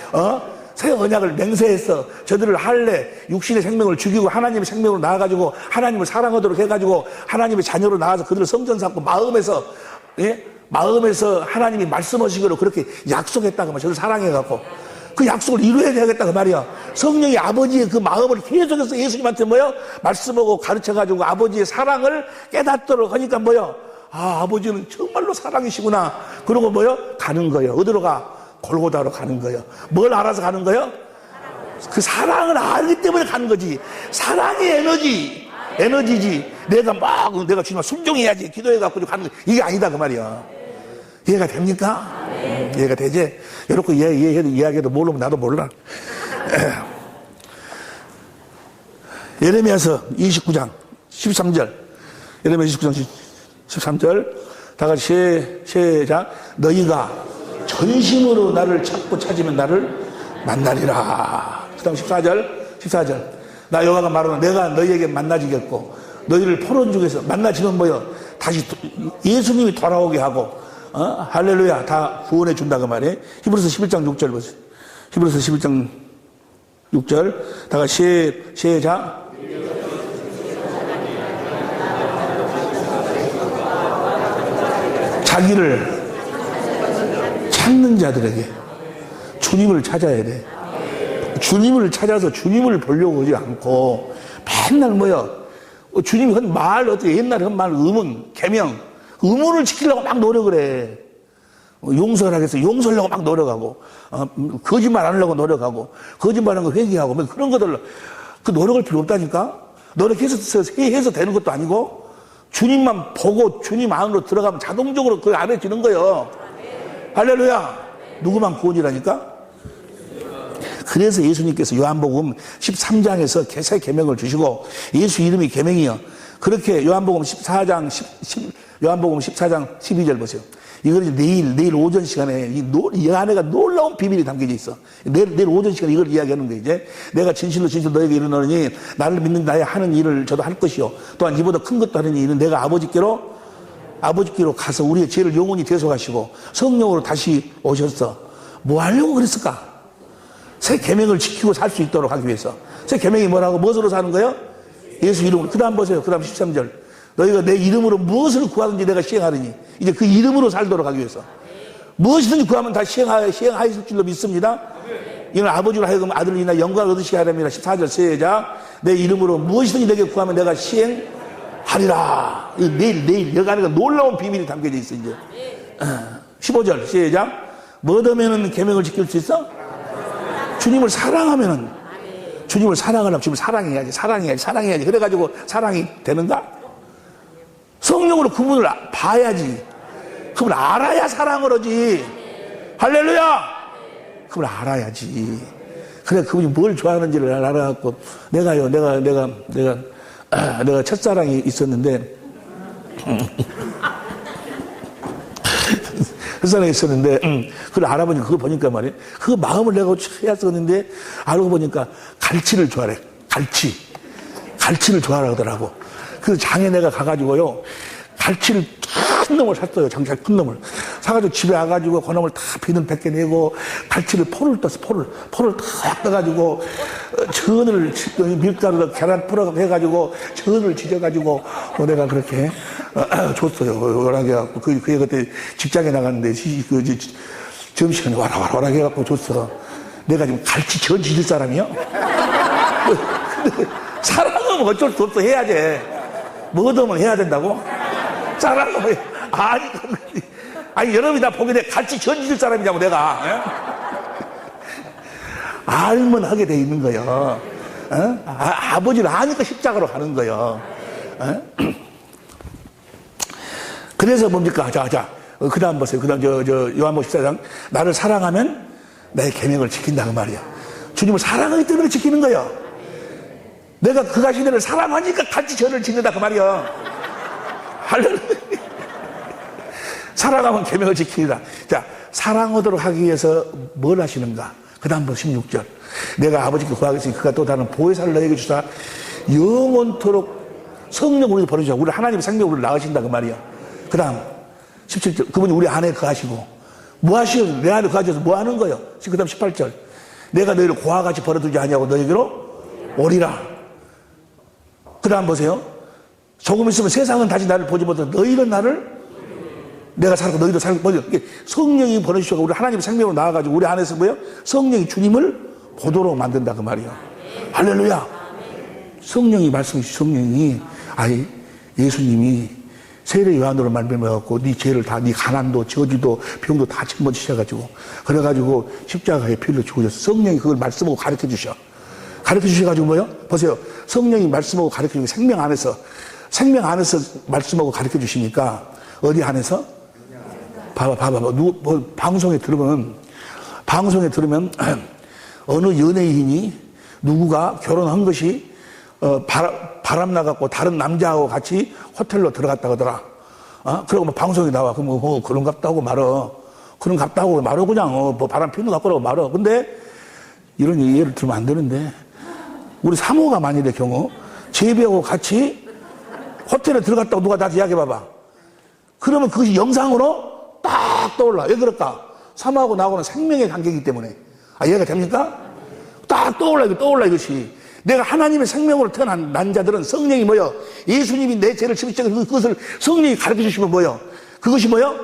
새 언약을 맹세했어. 저들을 할래 육신의 생명을 죽이고 하나님의 생명으로 나아가지고 하나님을 사랑하도록 해가지고 하나님의 자녀로 나와서 그들을 성전 삼고 마음에서 마음에서 하나님이 말씀하시기로 그렇게 약속했다고 저를 사랑해갖고 그 약속을 이루어야 되겠다고 말이야. 성령이 아버지의 그 마음을 계속해서 예수님한테 뭐요? 말씀하고 가르쳐가지고 아버지의 사랑을 깨닫도록 하니까 뭐요? 아, 아버지는 정말로 사랑이시구나. 그러고 뭐요? 가는 거예요. 어디로 가? 골고다로 가는 거예요. 뭘 알아서 가는 거예요? 그 사랑을 알기 때문에 가는 거지. 사랑이 에너지지. 내가 주님아 순종해야지. 기도해갖고 가는 거. 이게 아니다 그 말이야. 이해가 됩니까? 이해가 되지? 이렇게 이야기해도 모르면 나도 몰라. 예레미야서 29장 13절. 예레미야 29장 13절. 다 같이 시작. 너희가 전심으로 나를 찾으면 나를 만나리라. 그 다음 14절. 나 여호와가 말하는 내가 너희에게 만나지겠고 너희를 포로 중에서 만나지면 뭐요? 다시 예수님이 돌아오게 하고 할렐루야 다 구원해 준다고 말해. 히브리서 11장 6절 보세요. 히브리서 11장 6절 다 같이 시작. 자기를 찾는 자들에게 주님을 찾아야 돼. 주님을 찾아서 주님을 보려고 하지 않고 맨날 뭐야 주님이 한 말 어떻게 옛날에 한 말 의문 계명 의문을 지키려고 막 노력을 해. 용서를 하겠어 용서하려고 막 노력하고 거짓말 안 하려고 노력하고 거짓말하는 거 회개하고 뭐 그런 것들 그 노력할 필요 없다니까. 노력해서 해서 되는 것도 아니고 주님만 보고 주님 안으로 들어가면 자동적으로 그 안에 지는 거예요. 할렐루야. 누구만 구원이라니까. 그래서 예수님께서 요한복음 13장에서 새 계명을 주시고 예수 이름이 계명이요. 그렇게 요한복음 14장 12절 보세요. 이걸 내일 오전 시간에 이 안에가 놀라운 비밀이 담겨져 있어. 내일 오전 시간에 이걸 이야기하는 거예요. 이제 내가 진실로 너에게 이르노니 나를 믿는 나의 하는 일을 저도 할 것이요. 또한 이보다 큰 것도 하는 일은 내가 아버지께로 가서 우리의 죄를 영원히 대속하시고 성령으로 다시 오셨어. 뭐 하려고 그랬을까? 새 계명을 지키고 살 수 있도록 하기 위해서. 새 계명이 뭐라고? 무엇으로 사는 거예요? 예수 이름으로. 그 다음 보세요. 그 다음 13절. 너희가 내 이름으로 무엇을 구하든지 내가 시행하리니. 이제 그 이름으로 살도록 하기 위해서. 무엇이든지 구하면 다 시행하였을 줄로 믿습니다. 이는 아버지로 하여금 아들을 인하여 영광을 얻으시게 하렵니다. 14절 시작. 내 이름으로 무엇이든지 내게 구하면 내가 시행하리라. 내일 여기 안에 놀라운 비밀이 담겨져 있어 이제. 15절 시작. 뭐 하면은 계명을 지킬 수 있어? 주님을 사랑하면은 주님을 사랑하려면 주님을 사랑해야지. 그래가지고 사랑이 되는가? 성령으로 그분을 봐야지. 그분을 알아야 사랑을 하지. 할렐루야. 그분을 알아야지. 그래 그분이 뭘 좋아하는지를 알아갖고 내가 첫사랑이 있었는데 첫사랑이 있었는데 그걸 알아보니까 그걸 보니까 말이야 그 마음을 내가 해왔었는데 알고 보니까 갈치를 좋아해. 갈치를 좋아하더라고. 그 장에 내가 가가지고요 갈치를 큰 놈을 샀어요. 장잘 큰 놈을 사가지고 집에 와가지고 그 놈을 다 비늘 벗겨내고 갈치를 포를 떴어. 포를 다 떠가지고 전을 밀가루로 계란 풀어가지고 해가지고 전을 지져가지고 내가 그렇게 줬어요. 요란하게 해갖고 그게 그때 직장에 나갔는데 점심시간에 와라 해갖고 줬어. 내가 지금 갈치 전 지질 사람이요? 근데 사랑은 어쩔 수 없어. 해야지. 뭐든 해야 된다고? 사랑은 아니 여러분이 다 보게 돼. 갈치 전 지질 사람이냐고 내가. 알면 하게 돼 있는 거예요. 아버지를 아니까 십자가로 가는 거예요. 그래서 뭡니까? 자, 그 다음 보세요. 그 다음 요한복음 14장. 나를 사랑하면 나의 계명을 지킨다 그 말이야. 주님을 사랑하기 때문에 지키는 거예요. 내가 그 가시들을 사랑하니까 같이 저를 지킨다 그 말이야. 할렐루야. 사랑하면 계명을 지키리라. 자, 사랑하도록 하기 위해서 뭘 하시는가? 그 다음 16절. 내가 아버지께 구하겠으니 그가 또 다른 보혜사를 너에게 주사 영원토록 성령 우리를 보내주셔. 우리 하나님의 생명 우리를 낳으신다 그 말이야. 그 다음 17절. 그분이 우리 안에 거하시고 뭐 하시오? 내 안에 거하셔서 뭐 하는 거예요? 그 다음 18절. 내가 너희를 고와 같이 버려두지 아니하고 너에게로 오리라. 그 다음 보세요. 조금 있으면 세상은 다시 나를 보지 못하고 너희는 나를 내가 살고 너희도 살고 뭐죠? 성령이 보내주셔서 우리 하나님의 생명으로 나와가지고 우리 안에서 뭐요? 성령이 주님을 보도록 만든다 그 말이요. 할렐루야. 성령이 말씀해 주신 성령이 예수님이 세례 요한으로 말미암아갖고 네 죄를 다, 네 가난도 저주도 병도 다 짊어지셔가지고 그래가지고 십자가에 피를 죽으셨어. 성령이 그걸 말씀하고 가르쳐 주셔. 가르쳐 주셔가지고 뭐요? 보세요. 성령이 말씀하고 가르쳐 주고 생명 안에서 말씀하고 가르쳐 주시니까 어디 안에서? 봐봐. 방송에 들으면 어느 연예인이 누구가 결혼한 것이 바람 나갖고 다른 남자하고 같이 호텔로 들어갔다 하더라. 그러고 뭐 방송에 나와. 그럼 그런 갑다고 말어. 그런 갑다고 말어 그냥 뭐 바람 피는 갑다고 말어. 근데 이런 예를 들으면 안 되는데 우리 사모가 만일의 경우 제비하고 같이 호텔에 들어갔다고 누가 나한테 이야기해봐봐. 그러면 그것이 영상으로 딱 떠올라. 왜 그럴까? 사모하고 나하고는 생명의 관계이기 때문에. 이해가 됩니까? 딱 떠올라 이것이. 내가 하나님의 생명으로 태어난 자들은 성령이 뭐요? 예수님이 내 죄를 씻으시고 그것을 성령이 가르쳐 주시면 뭐요? 그것이 뭐요?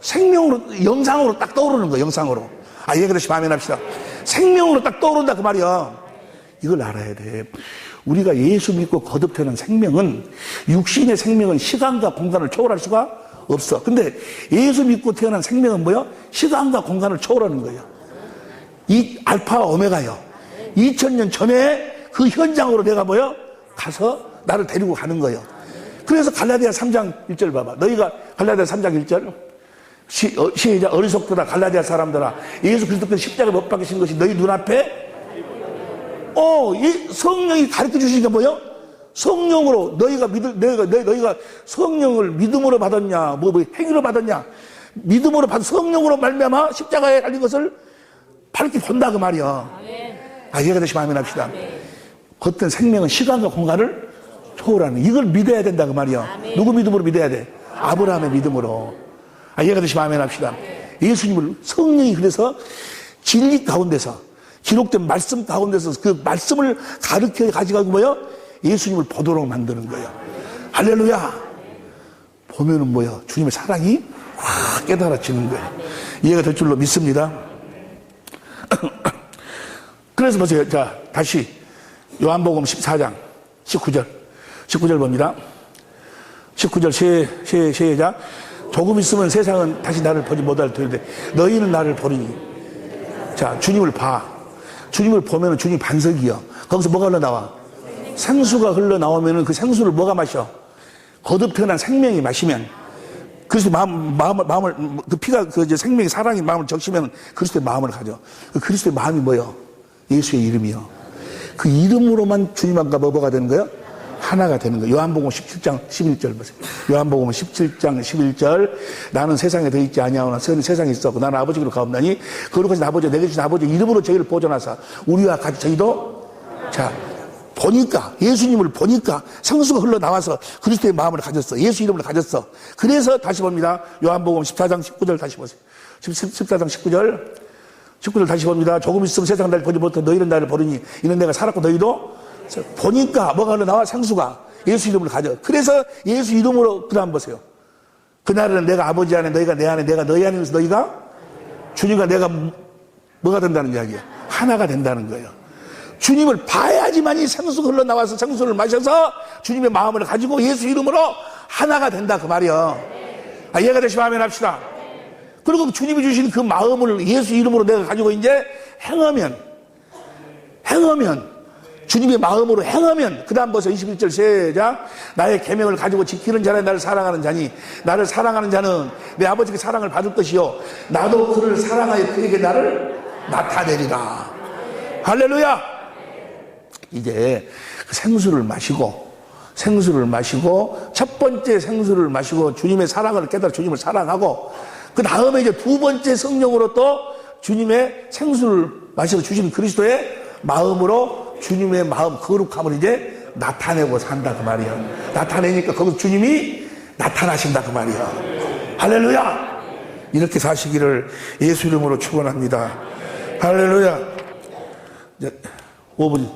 생명으로, 영상으로 딱 떠오르는 거예요, 영상으로. 이해가 되시면 아멘 합시다. 생명으로 딱 떠오른다, 그 말이야. 이걸 알아야 돼. 우리가 예수 믿고 거듭 태어난 생명은, 육신의 생명은 시간과 공간을 초월할 수가 없어. 근데 예수 믿고 태어난 생명은 뭐요? 시간과 공간을 초월하는 거예요. 이 알파와 오메가요. 2000년 전에 그 현장으로 내가 뭐요? 가서 나를 데리고 가는 거예요. 그래서 갈라디아 3장 1절 봐봐. 너희가 갈라디아 3장 1절 시작. 어리석더라 갈라디아 사람들아, 예수 그리스도께서 십자가에 못 박히신 것이 너희 눈앞에 이 성령이 가르쳐 주시니까 뭐요? 성령으로 너희가 성령을 믿음으로 받았냐, 행위로 받았냐? 믿음으로 받은 성령으로 말미암아 십자가에 달린 것을 밝게 본다 그 말이야. 이해가 되시면 아멘 합시다. 어떤 생명은 시간과 공간을 초월하는, 이걸 믿어야 된다 그 말이야. 누구 믿음으로 믿어야 돼? 아브라함의 믿음으로. 이해가 되시면 아멘 합시다. 예수님을 성령이 그래서 진리 가운데서 기록된 말씀 가운데서 그 말씀을 가르쳐 가지고 뭐요? 예수님을 보도록 만드는 거예요. 할렐루야. 보면은 뭐요? 주님의 사랑이 확 깨달아지는 거예요. 이해가 될 줄로 믿습니다. 그래서 보세요. 자, 다시 요한복음 14장 19절 봅니다. 19절 시작. 조금 있으면 세상은 다시 나를 보지 못할 터인데 너희는 나를 보리니. 자, 주님을 봐. 주님을 보면은 주님 반석이요. 거기서 뭐가 흘러나와? 생수가 흘러나오면은 그 생수를 뭐가 마셔? 거듭 태어난 생명이 마시면, 그리스도 마음을 그 피가 이제 생명이 사랑이 마음을 적시면 그리스도의 마음을 가져. 그 그리스도의 마음이 뭐요? 예수의 이름이요. 그 이름으로만 주님과 뭐가 되는 거예요? 하나가 되는 거예요. 요한복음 17장 11절 보세요. 요한복음 17장 11절. 나는 세상에 더 있지 아니하오나 세상에 있었고 나는 아버지께로 가옵나니 거룩하신 아버지 내게 주신 아버지 이름으로 저희를 보존하사 우리와 같이 저희도. 자, 보니까 예수님을 보니까 생수가 흘러나와서 그리스도의 마음을 가졌어. 예수 이름을 가졌어. 그래서 다시 봅니다. 요한복음 14장 19절 다시 보세요. 14장 19절 다시 봅니다. 조금 있으면 세상 나를 보지 못해 너희는 나를 보리니 이는 내가 살았고 너희도 보니까 뭐가 흘러나와? 생수가. 예수 이름을 가져. 그래서 예수 이름으로 그 다음 보세요. 그날은 내가 아버지 안에 너희가 내 안에 내가 너희 안에서 너희가 주님과 내가 뭐가 된다는 이야기야? 하나가 된다는 거예요. 주님을 봐야지만 이 생수가 흘러나와서 생수를 마셔서 주님의 마음을 가지고 예수 이름으로 하나가 된다 그 말이야. 이해가 되시면 아멘 합시다. 그리고 주님이 주신 그 마음을 예수 이름으로 내가 가지고 이제 행하면 주님의 마음으로 행하면, 그 다음 보세요. 21절 시작. 나의 계명을 가지고 지키는 자는 나를 사랑하는 자니 나를 사랑하는 자는 내 아버지께 사랑을 받을 것이요 나도 그를 사랑하여 그에게 나를 나타내리라. 할렐루야. 이제 생수를 마시고 첫 번째 생수를 마시고 주님의 사랑을 깨달아 주님을 사랑하고, 그 다음에 이제 두 번째 성령으로 또 주님의 생수를 마셔서 주신 그리스도의 마음으로 주님의 마음 거룩함을 이제 나타내고 산다 그 말이야. 나타내니까 거기서 주님이 나타나신다 그 말이야. 할렐루야. 이렇게 사시기를 예수 이름으로 축원합니다. 할렐루야. 이제 5분